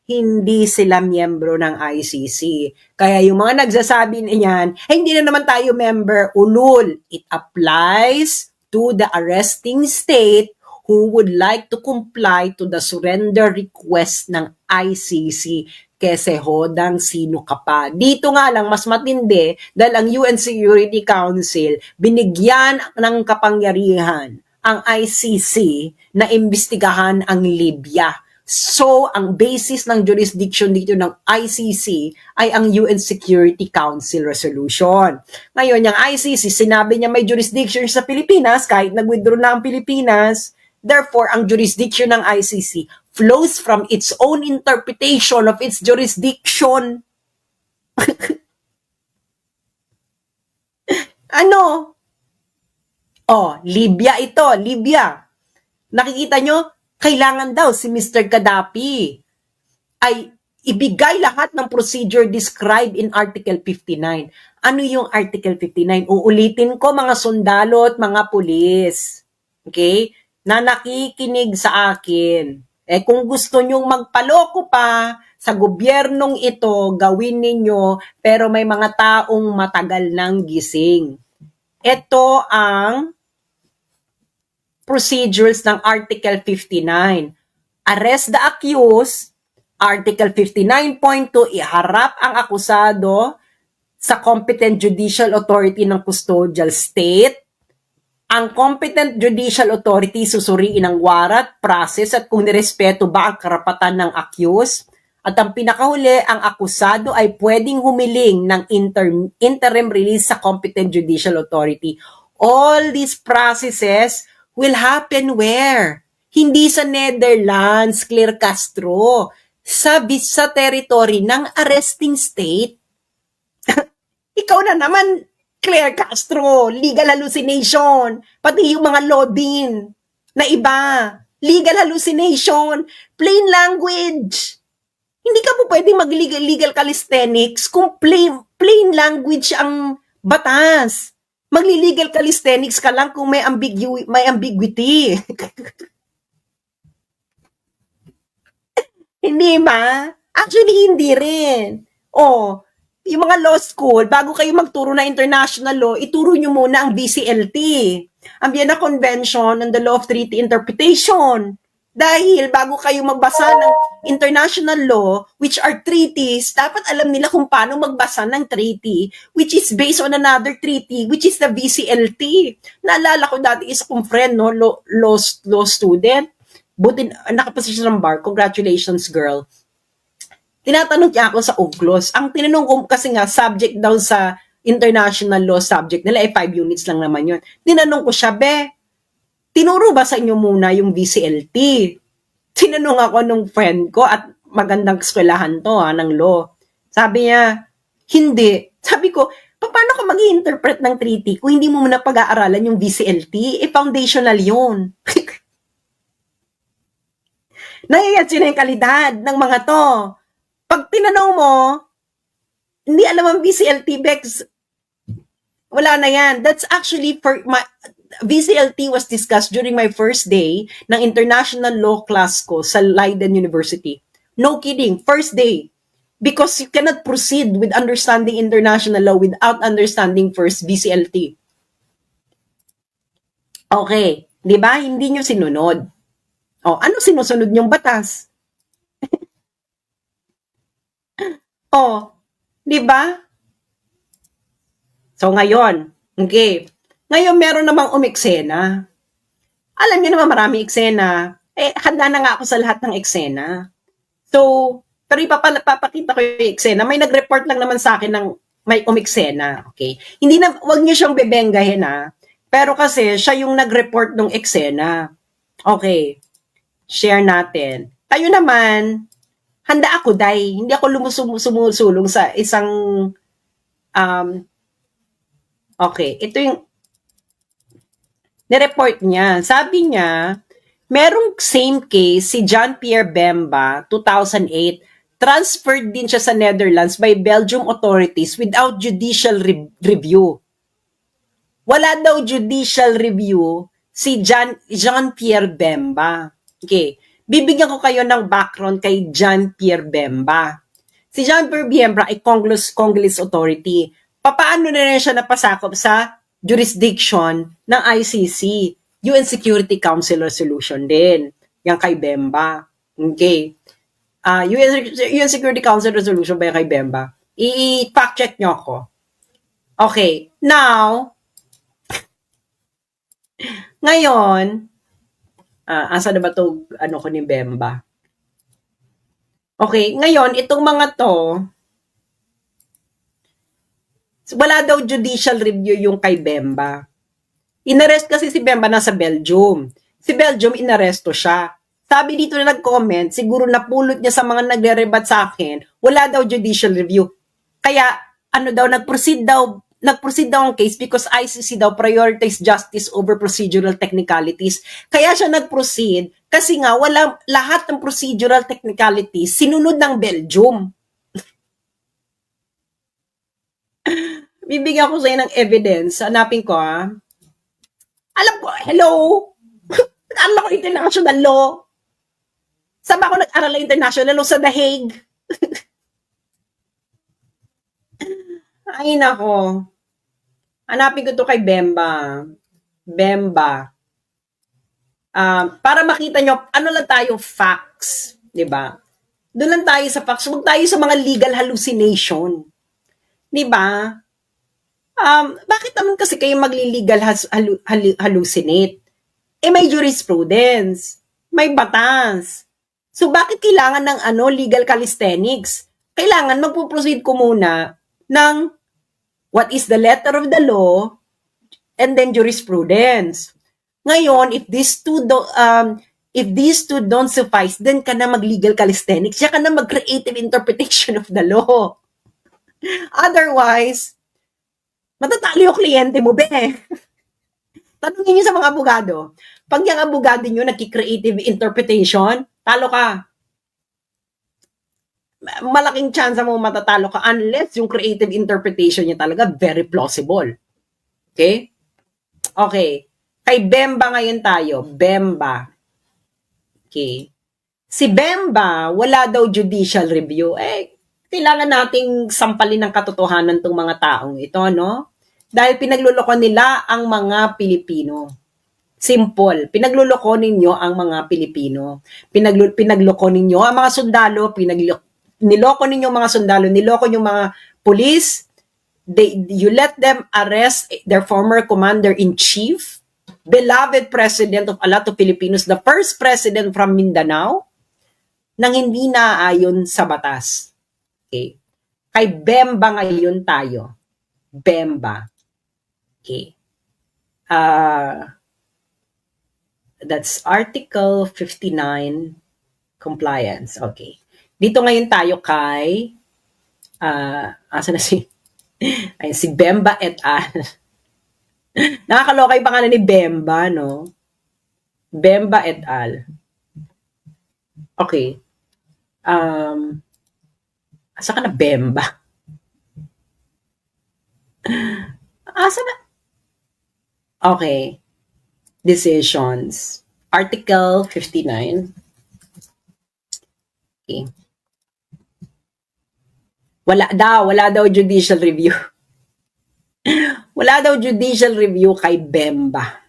hindi sila miyembro ng ICC. Kaya yung mga nagsasabi niyan, hindi na naman tayo member, ulul. It applies to the arresting state who would like to comply to the surrender request ng ICC. Kese hodang sino ka pa. Dito nga lang, mas matindi dahil ang UN Security Council binigyan ng kapangyarihan ang ICC na imbestigahan ang Libya. So, ang basis ng jurisdiction dito ng ICC ay ang UN Security Council resolution. Ngayon, yung ICC, sinabi niya may jurisdiction sa Pilipinas kahit nag-withdraw na ang Pilipinas. Therefore, ang jurisdiction ng ICC flows from its own interpretation of its jurisdiction. Ano? Libya ito, Libya. Nakikita nyo, kailangan daw si Mr. Gaddafi ay ibigay lahat ng procedure described in Article 59. Ano yung Article 59? Uulitin ko mga sundalo at mga pulis. Okay? Na nakikinig sa akin. Kung gusto nyong magpaloko pa sa gobyernong ito, gawin ninyo, pero may mga taong matagal nang gising. Ito ang procedures ng Article 59. Arrest the accused. Article 59.2, iharap ang akusado sa competent judicial authority ng custodial state. Ang competent judicial authority susuriin ang warat, process at kung nirespeto ba ang karapatan ng accused. At ang pinakahuli, ang akusado ay pwedeng humiling ng interim release sa competent judicial authority. All these processes will happen where? Hindi sa Netherlands, Claire Castro. Sa territory ng arresting state. Ikaw na naman, Claire Castro, legal hallucination, pati yung mga law din na iba, legal hallucination, plain language. Hindi ka po pwedeng mag-legal calisthenics kung plain language ang batas. Magli-legal calisthenics ka lang kung may ambiguity. Hindi ba? Actually, hindi rin. Yung mga law school, bago kayo magturo na international law, ituro nyo muna ang VCLT, ang Vienna Convention on the Law of Treaty Interpretation. Dahil bago kayo magbasa ng international law, which are treaties, dapat alam nila kung paano magbasa ng treaty, which is based on another treaty, which is the VCLT. Naalala ko dati isa kong friend, law student, buti nakaposisyon ng bar, congratulations girl. Tinatanong niya ako sa UGLOS. Ang tinanong ko kasi nga, subject daw sa international law subject nila, 5 units lang naman yun. Tinanong ko siya, tinuro ba sa inyo muna yung VCLT? Tinanong ako nung friend ko at magandang eskwelahan to ng law. Sabi niya, hindi. Sabi ko, paano ka mag-i-interpret ng treaty kung hindi mo muna pag-aaralan yung VCLT? Foundational yun. Nangyayads yun yung kalidad ng mga to. Pag tinanong mo, hindi alam ang VCLT, Bex, wala na yan. That's actually, VCLT was discussed during my first day ng international law class ko sa Leiden University. No kidding, first day. Because you cannot proceed with understanding international law without understanding first VCLT. Okay, di ba? Hindi nyo sinunod. Ano sinusunod nyong batas? Di ba? So ngayon, okay. Ngayon meron namang umeksena. Alam niyo naman marami eksena. Handa na nga ako sa lahat ng eksena. So, pero ipapakita ko yung eksena. May nag-report lang naman sa akin ng may umeksena. Okay? Hindi na, wag niyo siyang bebenggahin ha. Pero kasi siya yung nag-report ng eksena. Okay. Share natin. Tayo naman, handa ako, Day. Hindi ako sumusulong sa isang okay, ito yung nireport niya. Sabi niya, merong same case si John Pierre Bemba, 2008, transferred din siya sa Netherlands by Belgium authorities without judicial review. Wala daw judicial review si John Pierre Bemba. Okay, bibigyan ko kayo ng background kay John Pierre Bemba. Si John Pierre Bemba ay Congolese authority. Paano na rin siya napasakop sa jurisdiction ng ICC, UN Security Council resolution din. Yan kay Bemba. Okay. UN Security Council resolution ba yan kay Bemba? I-fact check nyo ako. Okay. Now, ngayon, asa na ba ito, ko ni Bemba? Okay. Ngayon, itong mga to, wala daw judicial review yung kay Bemba. Inarrest kasi si Bemba nasa Belgium. Si Belgium, inaresto siya. Sabi dito na nag-comment, siguro napulot niya sa mga nagre-rebat sa akin, wala daw judicial review. Kaya, nag-proceed daw ang case because ICC daw prioritize justice over procedural technicalities. Kaya siya nag-proceed kasi nga lahat ng procedural technicalities sinunod ng Belgium. Bibigyan ko sa inyo ng evidence. Hanapin ko, ha. Alam ko, hello? Nag-aral ako international law. Saan ba ako nag-aral ng international law? Sa The Hague. Ay, nako. Hanapin ko to kay Bemba. Bemba. Para makita nyo, ano lang tayo, facts. Diba? Doon lang tayo sa facts. Huwag tayo sa mga legal hallucination. Diba? Bakit naman kasi kayo magli-legal hallucinate? May jurisprudence, may batas. So bakit kailangan ng legal calisthenics? Kailangan magpo-proceed ko muna ng what is the letter of the law and then jurisprudence. Ngayon, if these two don't suffice, then ka na mag-legal calisthenics, siya ka na mag-creative interpretation of the law. Otherwise, matatalo yung kliyente mo, be. Tanungin niyo sa mga abogado. Pag yung abogado niyo nagki-creative interpretation, talo ka. Malaking chance mo matatalo ka unless yung creative interpretation niya talaga very plausible. Okay? Okay. Kay Bemba ngayon tayo. Bemba. Okay. Si Bemba, wala daw judicial review. Kailangan nating sampalin ng katotohanan tong mga taong ito, no? Dahil pinagluloko nila ang mga Pilipino. Simple. Pinagluloko ninyo ang mga Pilipino. Pinagloko ninyo ang mga sundalo, niloko ninyo mga sundalo, niloko yung mga police. You let them arrest their former commander-in-chief, beloved president of a lot of Filipinos, the first president from Mindanao, nang hindi naayon sa batas. Okay. Kay Bemba ngayon tayo. Bemba. Okay. That's Article 59 compliance. Okay. Dito ngayon tayo kay asa na si si Bemba et al. Nakakaloka yung pangalan ni Bemba, no? Bemba et al. Okay. Asa ka na, Bemba? Asa na? Okay. Decisions. Article 59. Okay. Wala daw judicial review. Wala daw judicial review kay Bemba.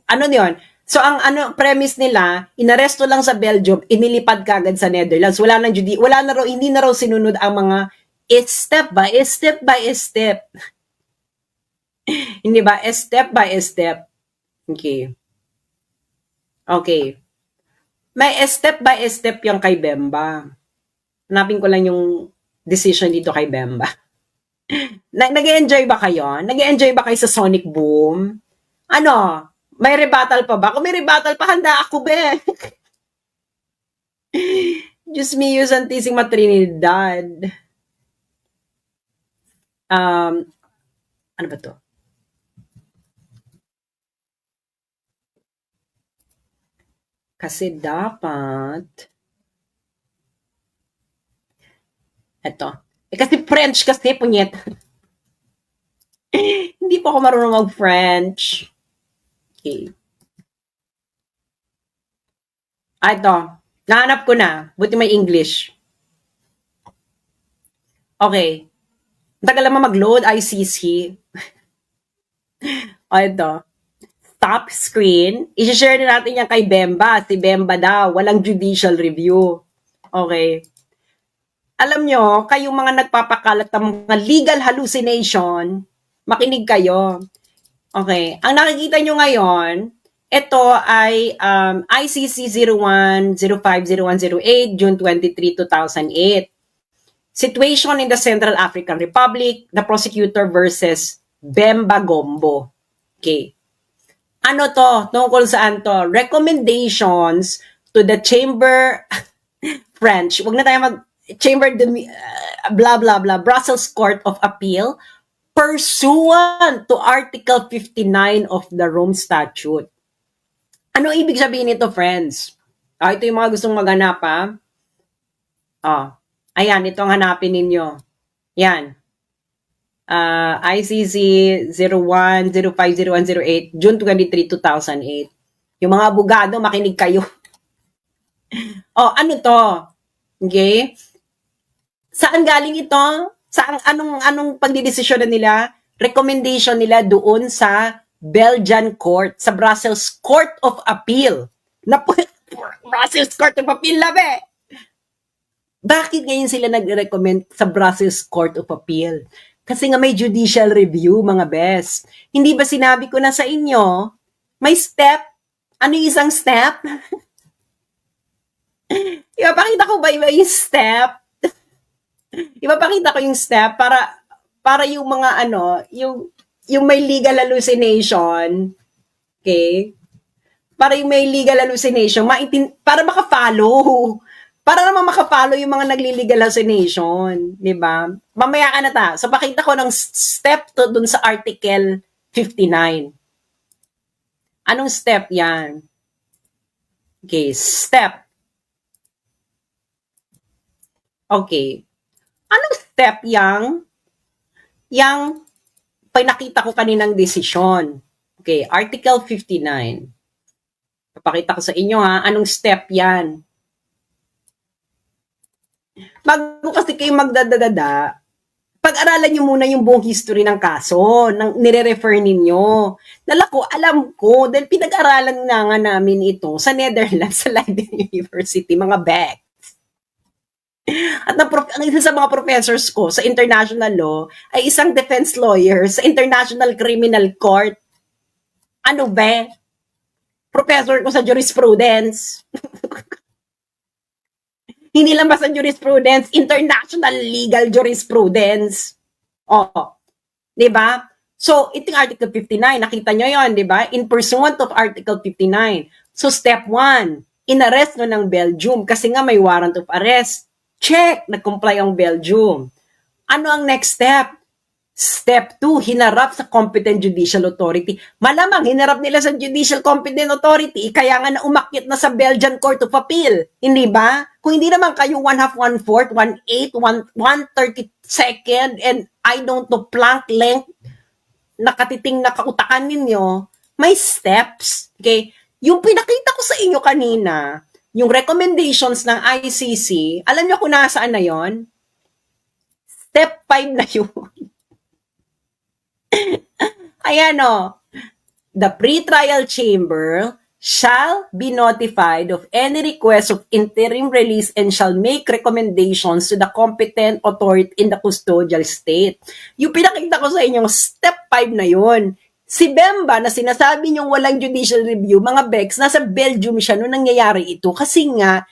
Ano yun? So ang premise nila, inaresto lang sa Belgium, inilipad kagad sa Netherlands. Wala na raw, hindi na raw sinunod ang mga step by step. Hindi ba? Step by step. Okay. Okay. May step by step yung kay Bemba. Hanapin ko lang yung decision dito kay Bemba. Nag-enjoy ba kayo? Nag-enjoy ba kayo sa Sonic Boom? Ano? May rebuttal pa ba? Kung may rebuttal pa, handa ako, be. Diyos mio, Santísima Trinidad. Ano ba to? Kasi dapat eto. Kasi French kasi, punyet. Hindi po ako marunong mag-French. Okay. Ito. Nahanap ko na. Buti may English. Okay. Tagal naman mag-load, ICC. Ito. Stop screen. I-share na natin yan kay Bemba. Si Bemba daw. Walang judicial review. Okay. Alam nyo, kayong mga nagpapakalat ng mga legal hallucination, makinig kayo. Okay. Ang nakikita nyo ngayon, ito ay ICC 01-05-0108, June 23, 2008. Situation in the Central African Republic, the prosecutor versus Bemba Gombo. Okay. Ano to? Tungkol saan to? Recommendations to the Chamber, French, wag na tayo Chamber, blah, blah, blah, Brussels Court of Appeal, pursuant to Article 59 of the Rome Statute. Ano ibig sabihin nito, friends? Ito yung mga gustong maghanap, ha? Ayan, ito ang hanapin ninyo. Yan. ICC 01-05-0108, June 23, 2008. Yung mga abogado, makinig kayo. Ano to? Okay? Saan galing ito? Saan, anong pagdidesisyon nila? Recommendation nila doon sa Belgian Court, sa Brussels Court of Appeal. Brussels Court of Appeal na be! Bakit ngayon sila nag-recommend sa Brussels Court of Appeal? Kasi nga may judicial review, mga best. Hindi ba sinabi ko na sa inyo, may step? Ano yung isang step? Ipapakita ko ba yung step? Ipapakita ko yung step para yung mga yung may legal hallucination, okay? Para yung may legal hallucination, para maka-follow. Para naman maka-follow yung mga nagli-legal hallucination, di ba? Mamaya ka na ta. So pakita ko ng step to dun sa Article 59. Anong step yan? Okay, step. Okay. Anong step yang pinakita ko kaninang desisyon? Okay, Article 59. Papakita ko sa inyo ha, anong step yan? Bago kasi kayo magdadadada, pag-aralan nyo muna yung buong history ng kaso, ng nire-refer ninyo. Nalako, alam ko, dahil pinag-aralan na nga namin ito sa Netherlands, sa Leiden University, mga Beck. At ang isa sa mga professors ko sa international law ay isang defense lawyer sa International Criminal Court. Ano ba? Professor ko sa jurisprudence. Hindi lang basta jurisprudence, international legal jurisprudence. Di ba? So, itong Article 59, nakita nyo yon, di ba? In pursuant of Article 59. So, step 1, inarrest mo ng Belgium kasi nga may warrant of arrest. Check, nag-comply ang Belgium. Ano ang next step? Step 2, hinarap sa competent judicial authority. Malamang hinarap nila sa judicial competent authority, kaya nga na umakyat na sa Belgian Court of Appeal. Hindi ba? Kung hindi naman kayo 1/2, 1/4, 1/8, 1/32, and I don't know, plank length, nakatiting na kautakan ninyo, may steps. Okay? Yung pinakita ko sa inyo kanina, yung recommendations ng ICC, alam nyo kung nasaan na yon? Step 5 na yun. Ayan o. The pre-trial chamber shall be notified of any request of interim release and shall make recommendations to the competent authority in the custodial state. Yung pinakita ko sa inyo, step 5 na yun. Si Bemba na sinasabi niyong walang judicial review, mga Bex, nasa Belgium siya nung nangyayari ito kasi nga,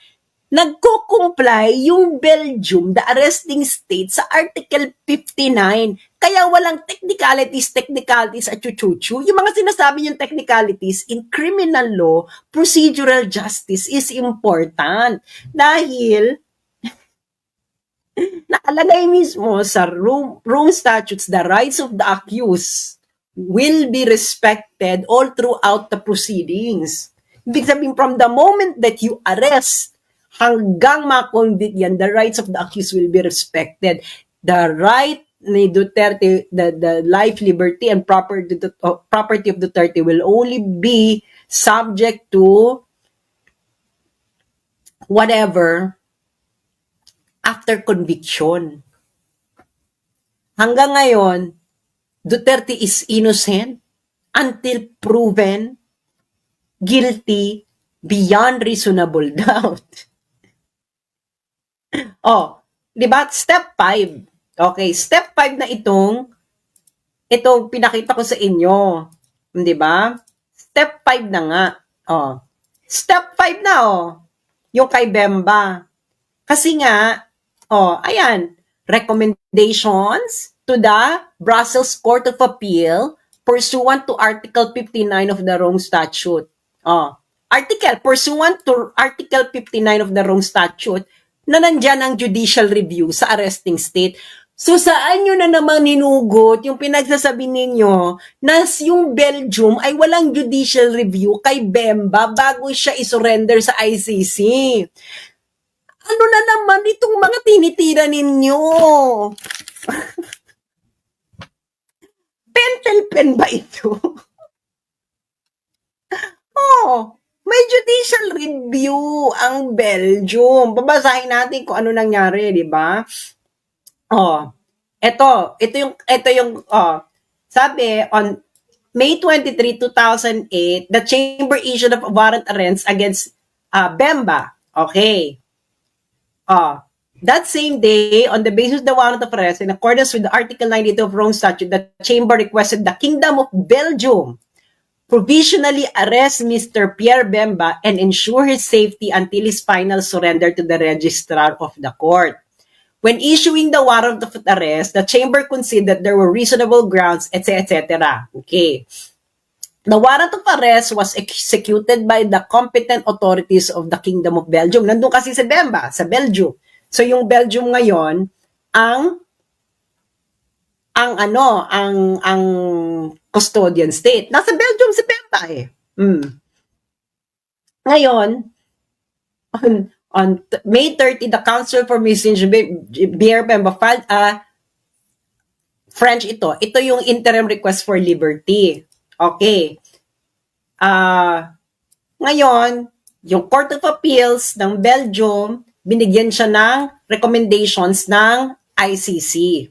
nagko-comply yung Belgium, the arresting state, sa Article 59. Kaya walang technicalities at chuchuchu. Yung mga sinasabi yung technicalities in criminal law, procedural justice is important. Dahil, nakalagay mismo sa Rome Statutes, the rights of the accused will be respected all throughout the proceedings. Ibig sabihin, from the moment that you arrest, hanggang ma-convict yan, the rights of the accused will be respected. The right ni Duterte, the life, liberty, and property of Duterte will only be subject to whatever after conviction. Hanggang ngayon, Duterte is innocent until proven guilty beyond reasonable doubt. Oh, di ba? Step 5. Okay, step 5 na itong pinakita ko sa inyo. Di ba? Step 5 na nga. Oh. Step 5 na, yung kay Bemba. Kasi nga, ayan, recommendations to the Brussels Court of Appeal pursuant to Article 59 of the Rome Statute. Pursuant to Article 59 of the Rome Statute, na nandyan ang judicial review sa arresting state. So, saan nyo na naman ninugot yung pinagsasabi ninyo na yung Belgium ay walang judicial review kay Bemba bago siya isurrender sa ICC? Ano na naman itong mga tinitira ninyo? Pentel pen ba ito? May judicial review ang Belgium. Babasahin natin kung ano nangyari, di ba? Ito yung sabi on May 23, 2008, the chamber issued a warrant arrest against Bemba. Okay. That same day, on the basis of the warrant of arrest, in accordance with the Article 92 of Rome Statute, the chamber requested the Kingdom of Belgium provisionally arrest Mr. Pierre Bemba and ensure his safety until his final surrender to the registrar of the court. When issuing the warrant of arrest, the chamber considered there were reasonable grounds, etc. Okay. The warrant of arrest was executed by the competent authorities of the Kingdom of Belgium. Nandun kasi si Bemba, sa Belgium. So yung Belgium ngayon, ang custodian state. Nasa Belgium si Bemba eh. Ngayon, on May 30, the Council for Missing Pierre Bemba filed a French ito. Ito yung interim request for liberty. Okay. Ngayon, yung Court of Appeals ng Belgium, binigyan siya ng recommendations ng ICC.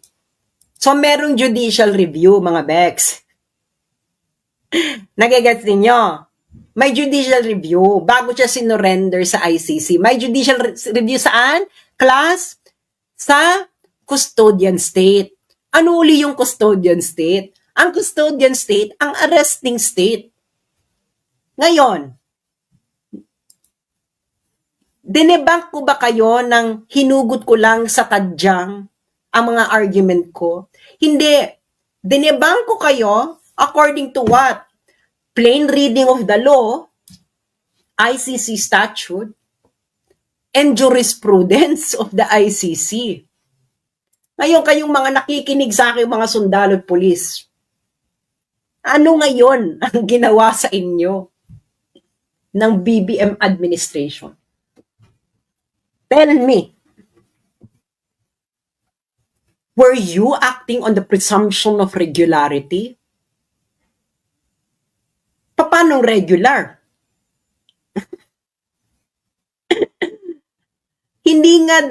So, merong judicial review, mga Bex. Nagigets ninyo? May judicial review bago siya sinurrender sa ICC. May judicial review saan? Class? Sa custodian state. Ano uli yung custodian state? Ang custodian state, ang arresting state. Ngayon, dinebank ko ba kayo ng hinugot ko lang sa tadyang ang mga argument ko? Hindi. Dinebank ko kayo according to what? Plain reading of the law, ICC statute, and jurisprudence of the ICC. Ngayon, kayong mga nakikinig sa akin, mga sundalo at pulis, ano ngayon ang ginawa sa inyo ng BBM administration? Tell me. Were you acting on the presumption of regularity? Paano regular? Hindi nga,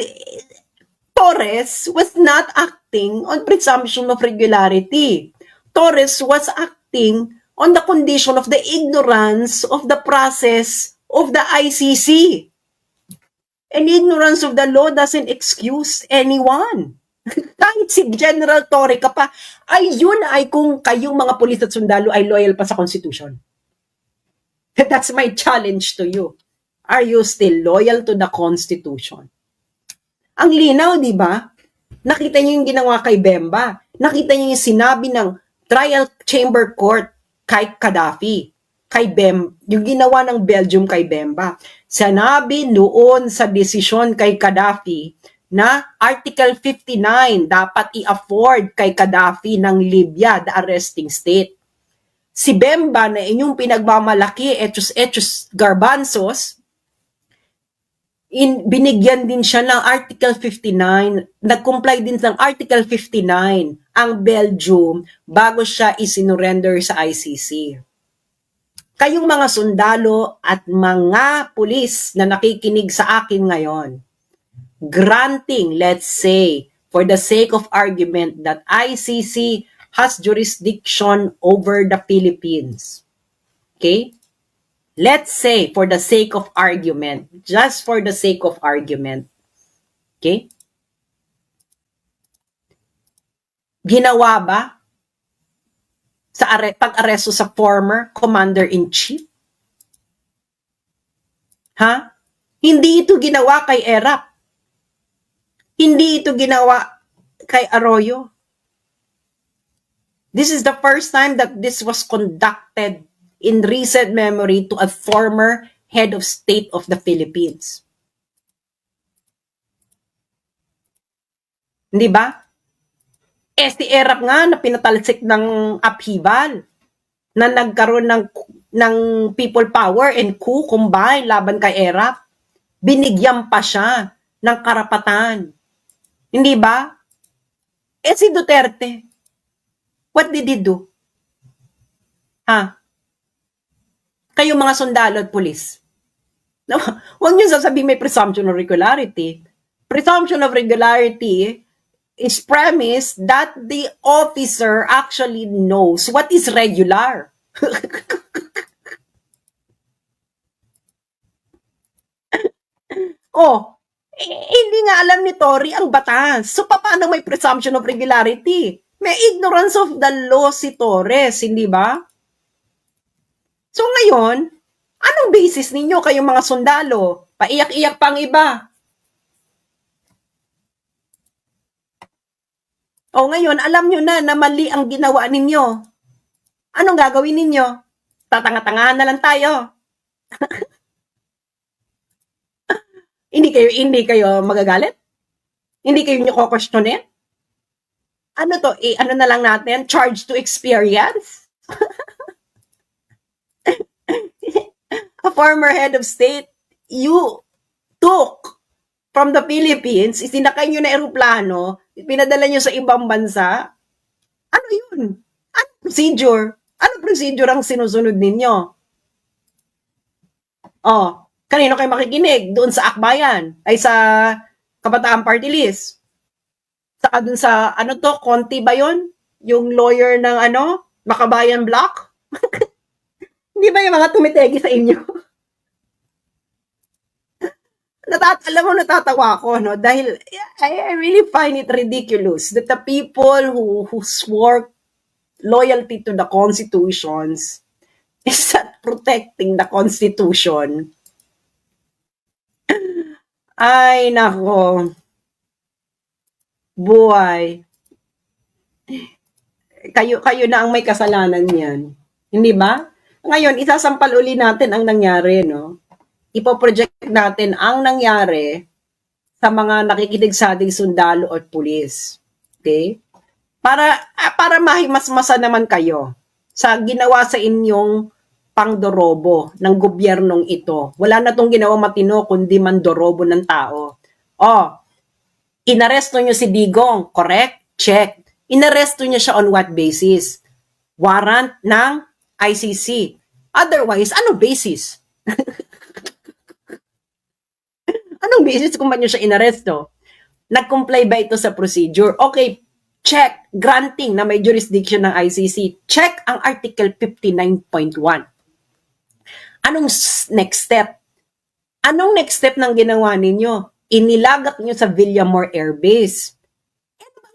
Torres was not acting on presumption of regularity. Torres was acting on the condition of the ignorance of the process of the ICC. And ignorance of the law doesn't excuse anyone. Kahit si General Torre ka pa, ay yun ay kung kayong mga pulis at sundalo ay loyal pa sa Constitution. That's my challenge to you. Are you still loyal to the Constitution? Ang linaw, di ba? Nakita niyo yung ginawa kay Bemba. Nakita niyo yung sinabi ng trial chamber court kay Gaddafi. Yung ginawa ng Belgium kay Bemba. Sinabi noon sa desisyon kay Gaddafi na Article 59 dapat i-afford kay Gaddafi ng Libya, the arresting state. Si Bemba na inyong pinagmamalaki, etos garbanzos, binigyan din siya ng Article 59, nag-comply din ng Article 59 ang Belgium bago siya isinurrender sa ICC. Kayong mga sundalo at mga pulis na nakikinig sa akin ngayon, granting, let's say, for the sake of argument that ICC has jurisdiction over the Philippines. Okay? Let's say, for the sake of argument, just for the sake of argument, okay? Ginawa ba sa pag-aresto sa former commander-in-chief? Ha? Hindi ito ginawa kay Erap. Hindi ito ginawa kay Arroyo. This is the first time that this was conducted in recent memory to a former head of state of the Philippines. Hindi ba? Si Erap nga na pinatalsik ng upheaval na nagkaroon ng people power and coup combined laban kay Erap. Binigyan pa siya ng karapatan. Hindi ba? Si Duterte, what did he do? Ha? Kayong mga sundalo at pulis. No, huwag niyo sasabihin may presumption of regularity. Presumption of regularity is premise that the officer actually knows what is regular. Hindi nga alam ni Tory ang batas. So, paano may presumption of regularity? May ignorance of the law si Torres, hindi ba? So, ngayon, anong basis ninyo kayong mga sundalo? Paiyak-iyak pang iba. Ngayon, alam nyo na mali ang ginawa ninyo. Anong gagawin ninyo? Tatanga-tangahan na lang tayo. Hindi kayo magagalit? Hindi kayo nyo ko-questionin? Ano to? Ano na lang natin? Charge to experience? A former head of state, you took from the Philippines, isinakay nyo na eroplano, pinadala nyo sa ibang bansa. Ano yun? Ano procedure? Ano procedure ang sinusunod ninyo? Kanino kayo makikinig? Doon sa Akbayan? Ay sa Kabataan Party List? Saka doon sa, Conti ba yun? Yung lawyer ng Makabayan Block? Hindi ba yung mga tumitegi sa inyo? Alam mo, natatawa ako, no? Dahil I really find it ridiculous that the people who swore loyalty to the constitutions is not protecting the Constitution. Ay, nako. Buhay. Kayo na ang may kasalanan niyan. Hindi ba? Ngayon, isasampal uli natin ang nangyari, no? Ipoproject natin ang nangyari sa mga nakikinig sa ating sundalo at pulis. Okay? Para mahimasmasa naman kayo sa ginawa sa inyong pangdorobo ng gobyernong ito. Wala na tong ginawa matino kundi mandorobo ng tao. Inaresto nyo si Digong, correct? Check. Inaresto nyo siya on what basis? Warrant ng ICC. Otherwise, ano basis? Anong basis kung ba't nyo siya inaresto? Nag-comply ba ito sa procedure? Okay, Check, granting na may jurisdiction ng ICC. Check ang Article 59.1. Anong next step? Anong next step ng ginawa ninyo? Inilagat nyo sa Villamor Air Base.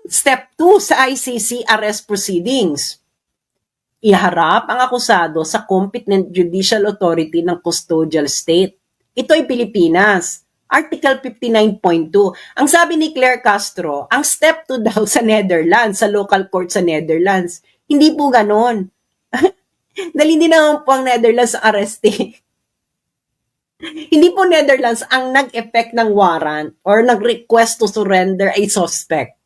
Step 2 sa ICC arrest proceedings. Iharap ang akusado sa competent judicial authority ng custodial state. Ito ay Pilipinas. Article 59.2. Ang sabi ni Claire Castro, ang step 2 daw sa Netherlands, sa local court sa Netherlands. Hindi po ganon. Dahil hindi naman po ang Netherlands ang arreste. Hindi po Netherlands ang nag-effect ng warrant or nag-request to surrender a suspect.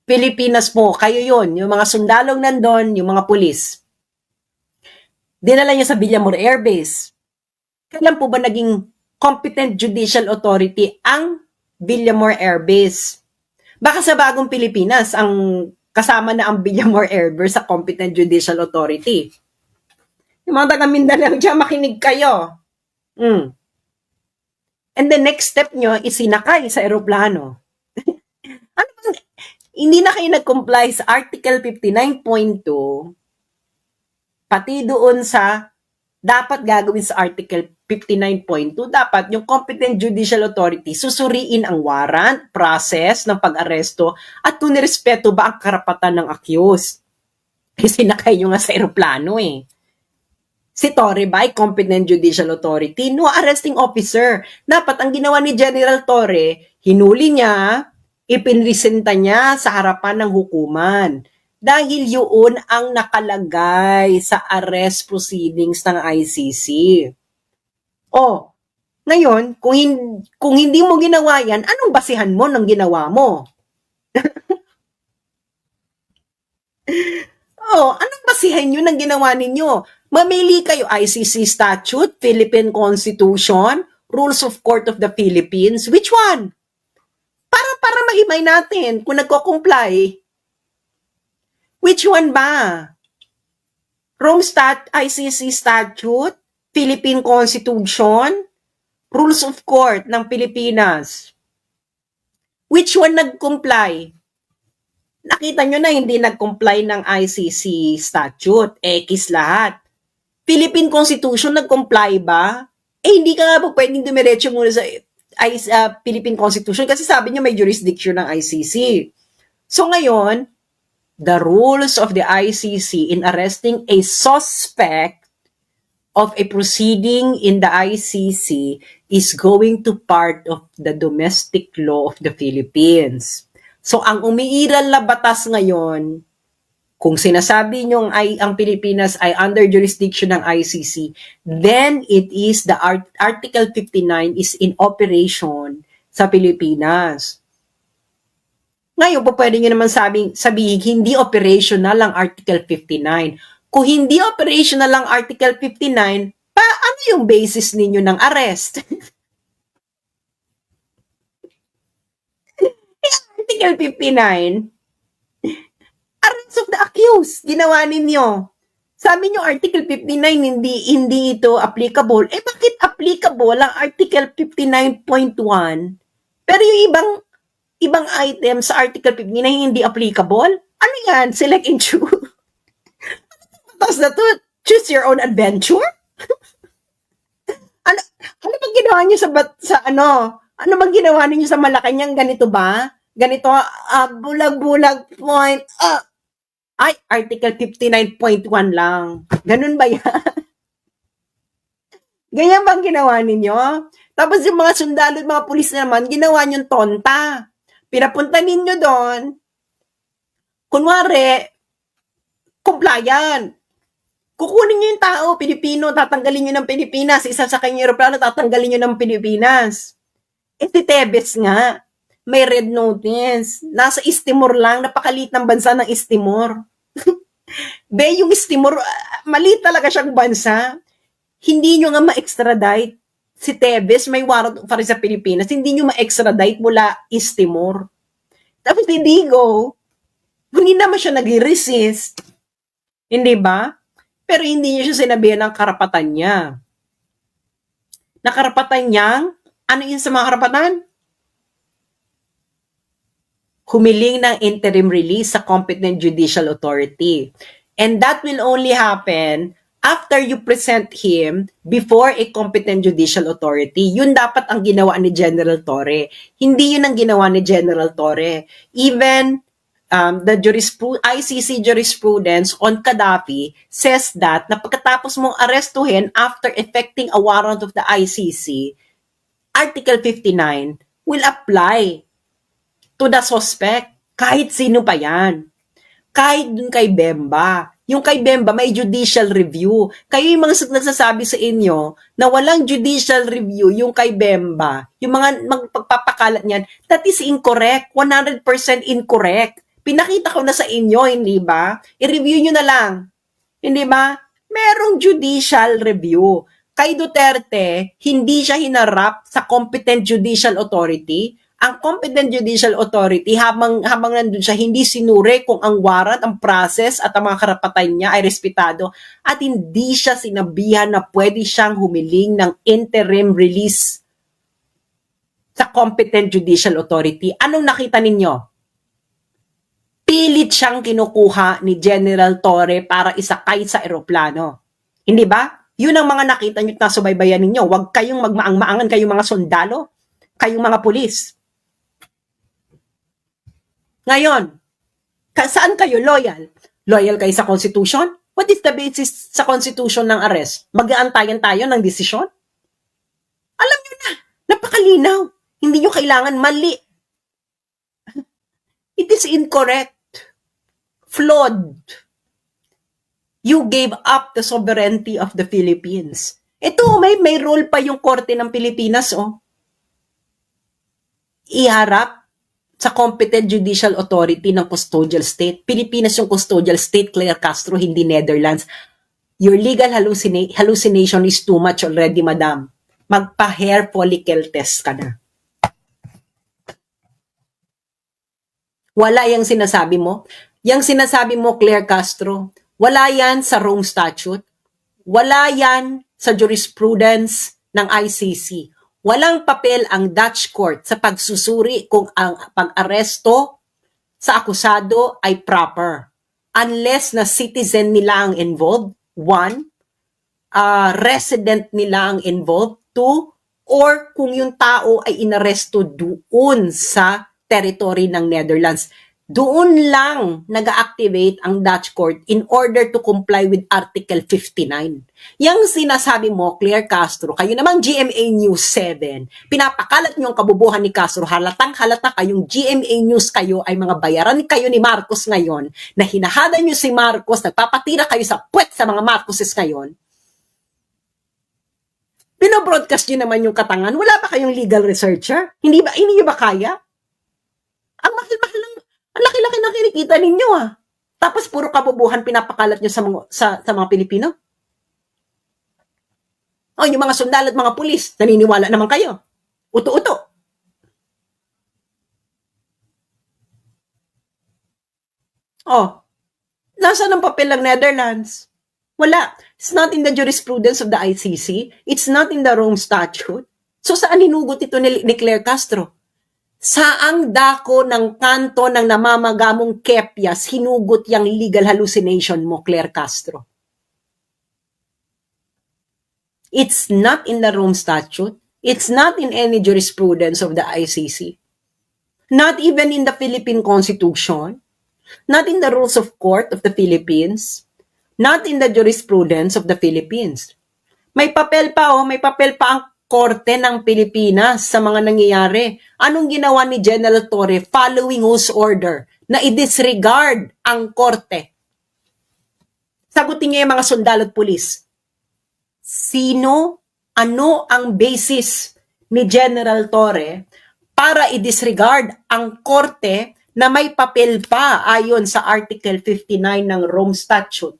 Pilipinas po, kayo yon, yung mga sundalong nandun, yung mga pulis. Dinala niya sa Villamor Air Base. Kailan po ba naging competent judicial authority ang Villamor Air Base? Baka sa bagong Pilipinas, ang kasama na ang Villamor Air Base sa competent judicial authority. Yung mga taga Mindanao dyan, makinig kayo. And the next step nyo is sinakay sa eroplano. Ano bang, hindi na kayo nag-comply sa Article 59.2 pati doon sa dapat gagawin sa Article 59.2, dapat yung competent judicial authority susuriin ang warrant, process ng pag-aresto at kung nirespeto ba ang karapatan ng accused. Kasi sinakay nyo nga sa eroplano eh. Si Torre ba ay competent judicial authority? No, arresting officer. Dapat ang ginawa ni General Torre, hinuli niya, ipinresenta niya sa harapan ng hukuman. Dahil yun ang nakalagay sa arrest proceedings ng ICC. O, ngayon, kung hindi mo ginawa yan, anong basihan mo ng ginawa mo? Anong basihan nyo ng ginawa ninyo? Mamili kayo ICC statute, Philippine Constitution, Rules of Court of the Philippines. Which one? Para mahimay natin kung nagko-comply. Which one ba? ICC statute, Philippine Constitution, Rules of Court ng Pilipinas. Which one nag-comply? Nakita nyo na hindi nag-comply ng ICC statute. X lahat. Philippine Constitution nag-comply ba? Hindi ka nga po pwedeng dumiretso muna sa Philippine Constitution kasi sabi nyo may jurisdiction ng ICC. So ngayon, the rules of the ICC in arresting a suspect of a proceeding in the ICC is going to part of the domestic law of the Philippines. So ang umiiral na batas ngayon, kung sinasabi nyo ang Pilipinas ay under jurisdiction ng ICC, then it is the Article 59 is in operation sa Pilipinas. Ngayon po pwede nyo naman sabihin, hindi operational ang Article 59. Kung hindi operational ang Article 59, ano yung basis ninyo ng arrest? Article 59, arrest of the accused, ginawa ninyo. Sabi nyo Article 59, hindi ito applicable. Bakit applicable ang Article 59.1? Pero yung ibang items sa Article 59 hindi applicable? Ano yan? Select and choose. Tapos na to, choose your own adventure? ano bang ginawa niyo ano bang ginawa niyo sa Malacanang? Ganito ba? Ganito, bulag-bulag point. Ay, Article 59.1 lang. Ganun ba yan? Ganyan bang ginawa ninyo? Tapos yung mga sundalo at mga pulis naman, ginawa niyong tonta. Pinapunta ninyo doon, kunwari, compliant. Kukunin nyo yung tao, Pilipino, tatanggalin nyo ng Pilipinas. Isa sa kanyang aeroplano, tatanggalin nyo ng Pilipinas. Si Tebes nga, may red notice. Nasa East Timor lang, napakalit ng bansa ng East Timor. Yung East Timor, maliit talaga siyang bansa. Hindi nyo nga ma-extradite. Si Tebes, may warrant pa rin sa Pilipinas, hindi nyo ma-extradite mula East Timor. Tapos si Digo, hindi naman siya nag-resist. Hindi ba? Pero hindi niya siya sinabihan ng karapatan niya. Na karapatan niyang, ano yun sa mga karapatan? humiling ng interim release sa competent judicial authority. And that will only happen after you present him before a competent judicial authority. Yun dapat ang ginawa ni General Torre. Hindi yun ang ginawa ni General Torre. Even the ICC jurisprudence on Gaddafi says that na pagkatapos mong arestuhin after effecting a warrant of the ICC, Article 59 will apply to the suspect. Kahit sino pa yan. Kahit dun kay Bemba. Yung kay Bemba, may judicial review. Kayo yung mga nagsasabi sa inyo na walang judicial review yung kay Bemba, yung mga magpapakalat niyan, that is incorrect. 100% incorrect. Pinakita ko na sa inyo, hindi ba? I-review nyo na lang. Hindi ba? Merong judicial review. Kay Duterte, hindi siya hinarap sa competent judicial authority. Ang competent judicial authority, habang nandun siya, hindi sinure kung ang warrant, ang process at ang mga karapatan niya ay respetado at hindi siya sinabihan na pwede siyang humiling ng interim release sa competent judicial authority. Anong nakita ninyo? Pilit siyang kinukuha ni General Torre para isakay sa eroplano. Hindi ba? Yun ang mga nakita nyo at nasubaybayan ninyo. Huwag kayong magmaang-maangan, kayong mga sundalo, kayong mga pulis. Ngayon, saan kayo loyal? Loyal kayo sa Constitution? What is the basis sa Constitution ng arrest? Mag-aantayan tayo ng desisyon? Alam nyo na, napakalinaw. Hindi nyo kailangan mali. It is incorrect. Flawed. You gave up the sovereignty of the Philippines. Ito, may role pa yung korte ng Pilipinas, oh. Iharap sa competent judicial authority ng custodial state. Pilipinas yung custodial state, Claire Castro, hindi Netherlands. Your legal hallucination is too much already, madam. Magpa-hair follicle test ka na. Wala yung sinasabi mo. Yung sinasabi mo, Claire Castro, wala yan sa Rome Statute. Wala yan sa jurisprudence ng ICC. Walang papel ang Dutch court sa pagsusuri kung ang pag-aresto sa akusado ay proper. Unless na citizen nila ang involved, 1, resident nila ang involved, 2, or kung yung tao ay inaresto doon sa territory ng Netherlands. Doon lang nag-activate ang Dutch court in order to comply with Article 59. Yang sinasabi mo, Claire Castro, kayo namang GMA News 7, pinapakalat niyo ang kabubuhan ni Castro, halatang halata kayong GMA News kayo ay mga bayaran kayo ni Marcos ngayon, na hinahada niyo si Marcos, nagpapatira kayo sa puwet sa mga Marcoses ngayon. Pinobroadcast niyo naman yung katangan, wala ba kayong legal researcher? Hindi niyo ba kaya? Ang mahal-mahal lang, ang laki-laki na kinikita ninyo ah. Tapos puro kabubuhan pinapakalat nyo sa mga Pilipino. O, yung mga sundalo at mga pulis, naniniwala naman kayo. Uto-uto. Oh, nasaan ang papel ng Netherlands? Wala. It's not in the jurisprudence of the ICC. It's not in the Rome Statute. So saan hinugot ito ni Claire Castro? Saang dako ng kanto ng namamagamong kepyas hinugot yung legal hallucination mo, Claire Castro? It's not in the Rome Statute. It's not in any jurisprudence of the ICC. Not even in the Philippine Constitution. Not in the rules of court of the Philippines. Not in the jurisprudence of the Philippines. May papel pa ang korte ng Pilipinas sa mga nangyayari. Anong ginawa ni General Torre following whose order na i-disregard ang korte? Sagutin niyo yung mga sundalo at pulis. Ano ang basis ni General Torre para i-disregard ang korte na may papel pa ayon sa Article 59 ng Rome Statute?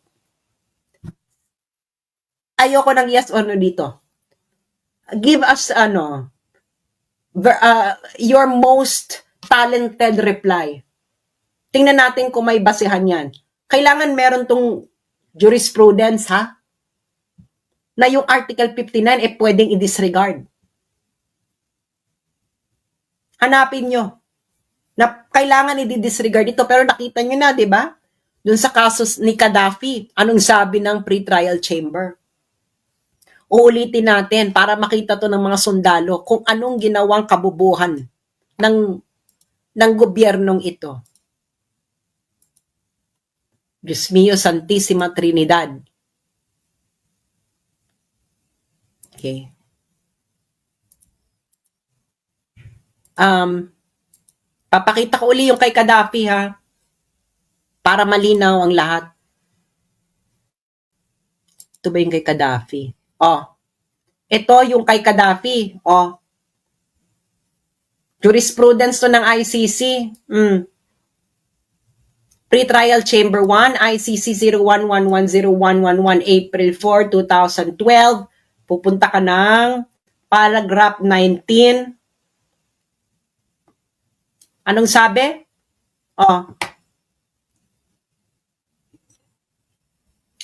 Ayoko ng yes or no dito. Give us your most talented reply. Tingnan natin kung may basehan yan. Kailangan meron tong jurisprudence, ha? Na yung Article 59 pwedeng i-disregard. Hanapin nyo. na kailangan i-disregard ito. Pero nakita nyo na, di ba? Doon sa kasos ni Gaddafi, anong sabi ng pre-trial chamber? Uulitin natin para makita to ng mga sundalo kung anong ginawang kabubuhan ng gobyernong ito. Diyos mio, Santissima Trinidad. Okay. Papakita ko uli yung kay Gaddafi ha. Para malinaw ang lahat. Ito ba yung kay Gaddafi? Ito yung kay Gaddafi. Jurisprudence to ng ICC. Pre-trial Chamber 1, ICC 01110111 April 4, 2012. Pupunta ka ng paragraph 19. Anong sabi?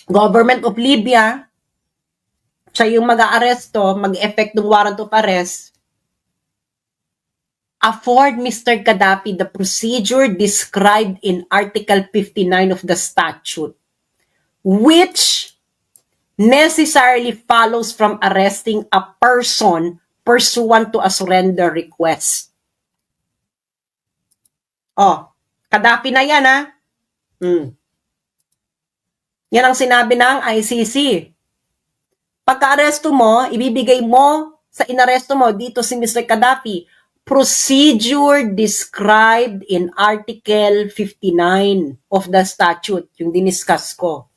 Government of Libya, siya yung mag-aaresto, mag-effect ng warrant of arrest, afford Mr. Gaddafi the procedure described in Article 59 of the statute, which necessarily follows from arresting a person pursuant to a surrender request. Gaddafi na yan, ha? Yan ang sinabi ng ICC. Pagka-aresto mo, ibibigay mo sa inaresto mo dito si Mr. Gaddafi, procedure described in Article 59 of the statute, yung diniscuss ko,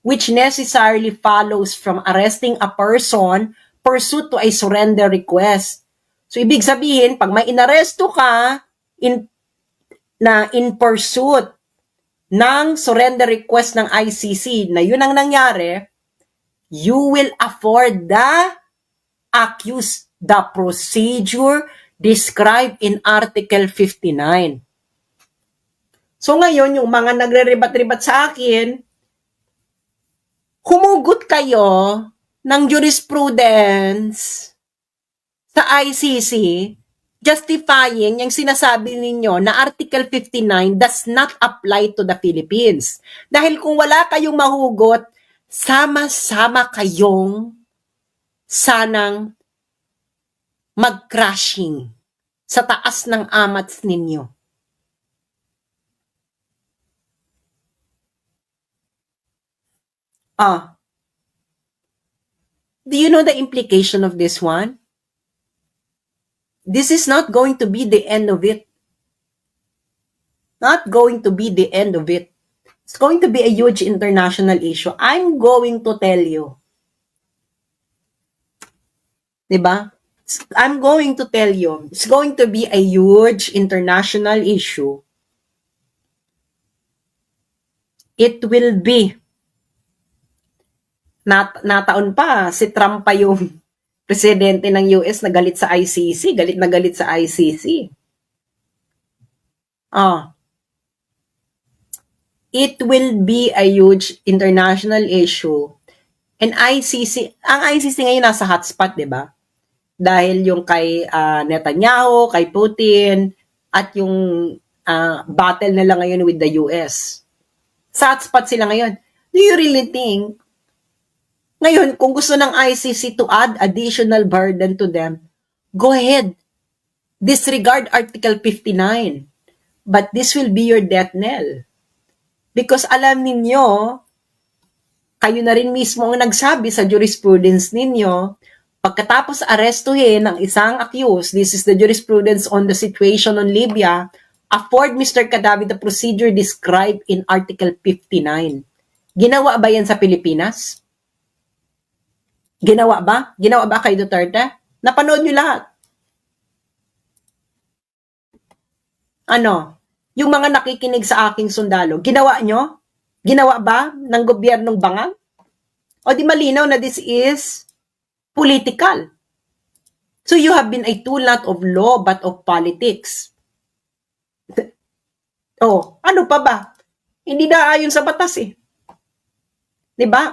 which necessarily follows from arresting a person pursuant to a surrender request. So, ibig sabihin, pag may inaresto ka in pursuit ng surrender request ng ICC na yun ang nangyari, you will afford the accused the procedure described in Article 59. So ngayon, yung mga nagre-ribat-ribat sa akin, humugot kayo ng jurisprudence sa ICC justifying yung sinasabi ninyo na Article 59 does not apply to the Philippines. Dahil kung wala kayong mahugot, sama-sama kayong sanang mag-crashing sa taas ng amats ninyo. Do you know the implication of this one? This is not going to be the end of it. Not going to be the end of it. It's going to be a huge international issue. I'm going to tell you. Diba? I'm going to tell you. It's going to be a huge international issue. It will be. Nataon pa, si Trump pa yung presidente ng US na galit sa ICC, galit na galit sa ICC. It will be a huge international issue. And ang ICC ngayon nasa hotspot, di ba? Dahil yung kay Netanyahu, kay Putin, at yung battle nila ngayon with the US. Sa hotspot sila ngayon. Do you really think ngayon, kung gusto ng ICC to add additional burden to them, go ahead. Disregard Article 59. But this will be your death knell. Because alam ninyo, kayo na rin mismo ang nagsabi sa jurisprudence ninyo, pagkatapos arestuhin ng isang accused, this is the jurisprudence on the situation on Libya, afford Mr. Gaddafi the procedure described in Article 59. Ginawa ba yan sa Pilipinas? Ginawa ba? Ginawa ba kay Duterte? Napanood nyo lahat. Yung mga nakikinig sa aking sundalo, ginawa nyo? Ginawa ba ng gobyernong Bangang? O di malinaw na this is political. So you have been a tool not of law but of politics. Ano pa ba? Hindi na ayon sa batas eh. Diba?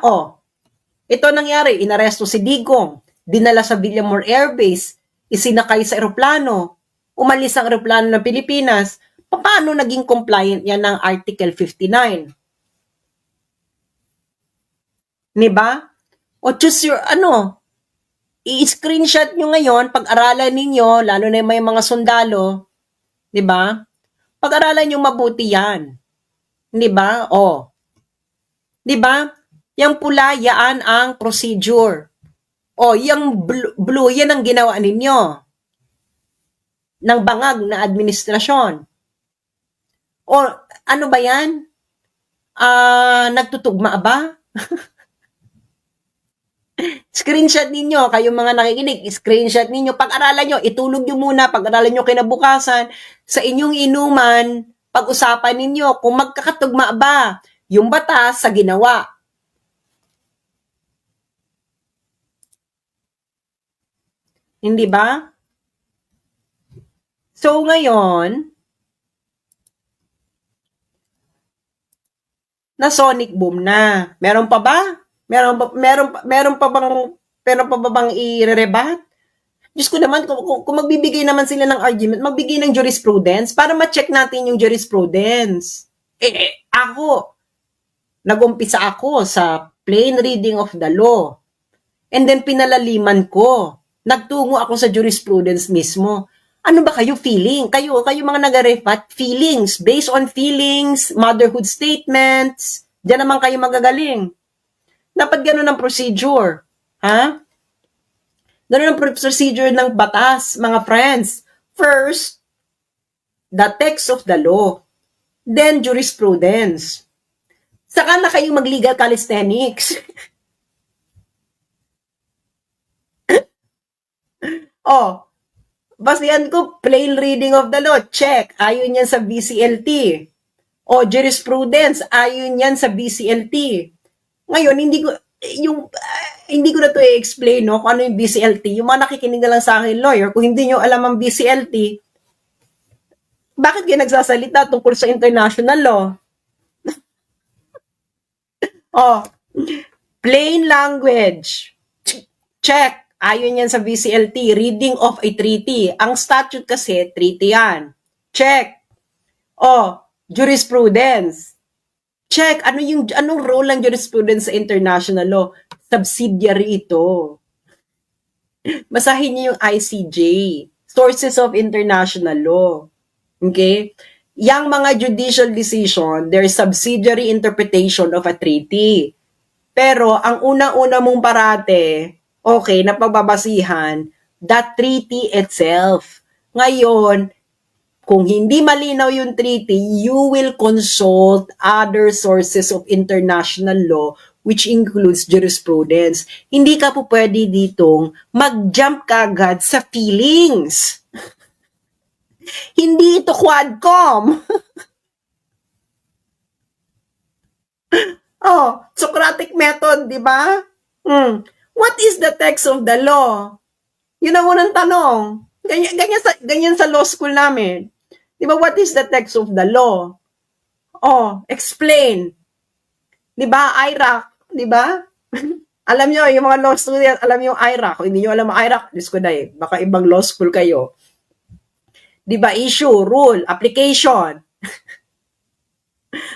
Ito nangyari, inaresto si Digong, dinala sa Villamor Air Base, isinakay sa eroplano, umalis ang eroplano ng Pilipinas, Paano naging compliant yan ng Article 59? Diba? O choose your, i-screenshot nyo ngayon, pag-aralan ninyo, lalo na may mga sundalo, diba? Pag-aralan nyo mabuti yan. Diba? O. Diba? Yang pula, yaan ang procedure. O, yung blue, yan ang ginawa ninyo ng bangag na administrasyon. O, ano ba yan? Nagtutugma ba? Screenshot ninyo, kayong mga nakikinig, screenshot ninyo, pag-aralan nyo, itulog nyo muna, pag-aralan nyo kinabukasan, sa inyong inuman, pag-usapan ninyo kung magkakatugma ba yung batas sa ginawa. Hindi ba? So ngayon, na sonic boom na. Meron pa ba? Meron pa bang i-rebat? Diyos ko naman, kung magbibigay naman sila ng argument, magbigay ng jurisprudence para ma-check natin yung jurisprudence. Nag-umpisa ako sa plain reading of the law. And then pinalaliman ko. Nagtungo ako sa jurisprudence mismo. Ano ba kayo feeling? Kayo mga nag-repat, feelings. Based on feelings, motherhood statements, diyan naman kayo magagaling. Dapat ganun ang procedure. Ha? Ganun ang procedure ng batas, mga friends. First, the text of the law. Then, jurisprudence. Saka na kayong mag-legal calisthenics. Basihan ko, plain reading of the law, check. Ayon yan sa BCLT. Jurisprudence, ayon yan sa BCLT. Ngayon, hindi ko na to i-explain, no, kung ano yung BCLT. Yung mga nakikinig na lang sa akin, lawyer, kung hindi nyo alam ang BCLT, bakit kayo nagsasalita tungkol sa international law? Plain language. Check. Ayon yan sa BCLT, reading of a treaty. Ang statute kasi, treaty yan. Check. Jurisprudence. Check. Anong role ng jurisprudence sa international law? Subsidiary ito. Basahin niyo yung ICJ. Sources of international law. Okay? Yang mga judicial decision, their subsidiary interpretation of a treaty. Pero, ang una-una mong parate, okay, napagbabasihan, the treaty itself. Ngayon, kung hindi malinaw yung treaty, you will consult other sources of international law, which includes jurisprudence. Hindi ka po pwede ditong mag-jump kagad sa feelings. Hindi ito quadcom. Socratic method, di ba? What is the text of the law? Yun ang unang tanong. Ganyan sa law school namin. Di ba, what is the text of the law? Explain. Di ba, IRAC? Di ba? Alam nyo, yung mga law students, alam nyo yung IRAC. Kung hindi nyo alam ang IRAC, Diyos ko dahil, baka ibang law school kayo. Di ba, issue, rule, application,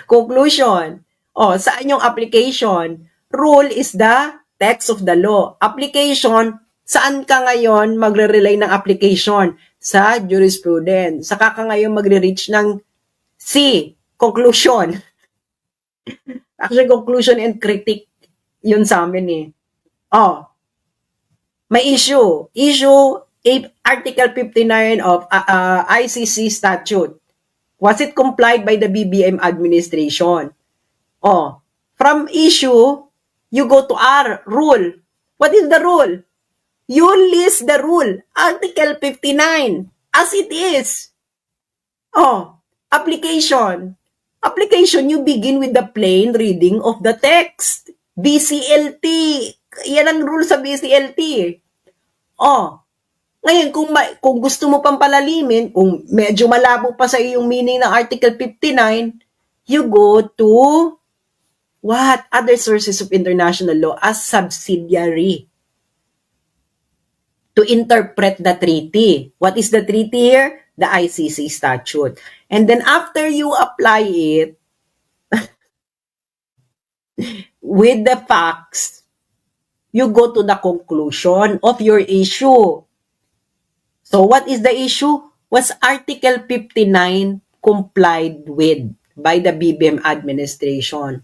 conclusion. Saan yung application? Rule is the text of the law. Application, saan ka ngayon magre-rely ng application? Sa jurisprudence. Saka ka ngayon magre-reach ng C, conclusion. Actually, conclusion and critique yun sa amin may issue. Article 59 of ICC statute. Was it complied by the BBM administration? From issue, you go to R, rule. What is the rule? You list the rule. Article 59, as it is. Application. Application, you begin with the plain reading of the text. BCLT. Yan ang rule sa BCLT. Ngayon, kung gusto mo pang palalimin, kung medyo malabo pa sa iyong meaning ng Article 59, you go to what? Other sources of international law as subsidiary to interpret the treaty. What is the treaty here? the ICC statute. And then after you apply it with the facts, you go to the conclusion of your issue. So what is the issue? Was Article 59 complied with by the BBM administration?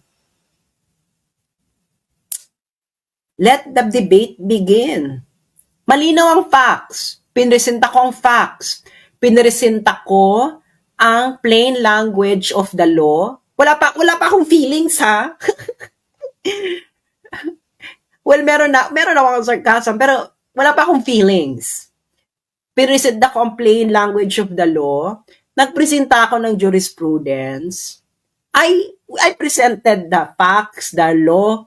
Let the debate begin. Malinaw ang facts. Pinresenta ko ang facts. Pinresenta ko ang plain language of the law. Wala pa akong feelings, ha? Well, meron akong sarcasm, pero wala pa akong feelings. Pinresenta ko ang plain language of the law. Nagpresenta ako ng jurisprudence. I presented the facts, the law,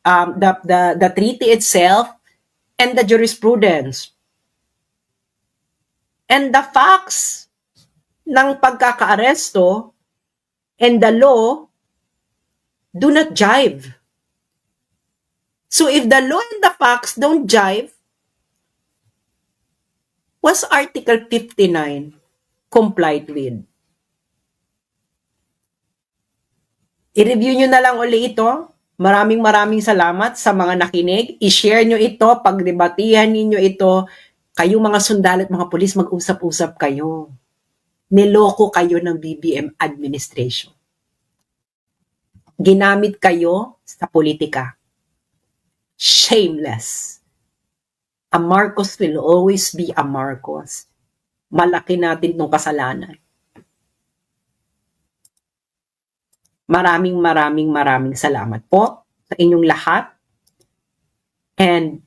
the treaty itself, and the jurisprudence. And the facts ng pagkakaaresto and the law do not jive. So if the law and the facts don't jive, was Article 59 complied with? I-review nyo na lang uli ito. Maraming salamat sa mga nakinig. I-share nyo ito, pagdebatihan ninyo ito. Kayong mga sundalo at mga pulis, mag-usap-usap kayo. Niloko kayo ng BBM administration. Ginamit kayo sa politika. Shameless. A Marcos will always be a Marcos. Malaki natin itong kasalanan. Maraming salamat po sa inyong lahat. And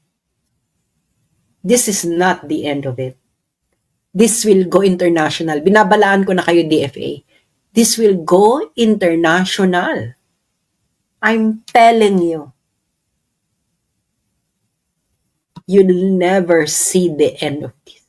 this is not the end of it. This will go international. Binabalaan ko na kayo, DFA. This will go international. I'm telling you. You'll never see the end of this.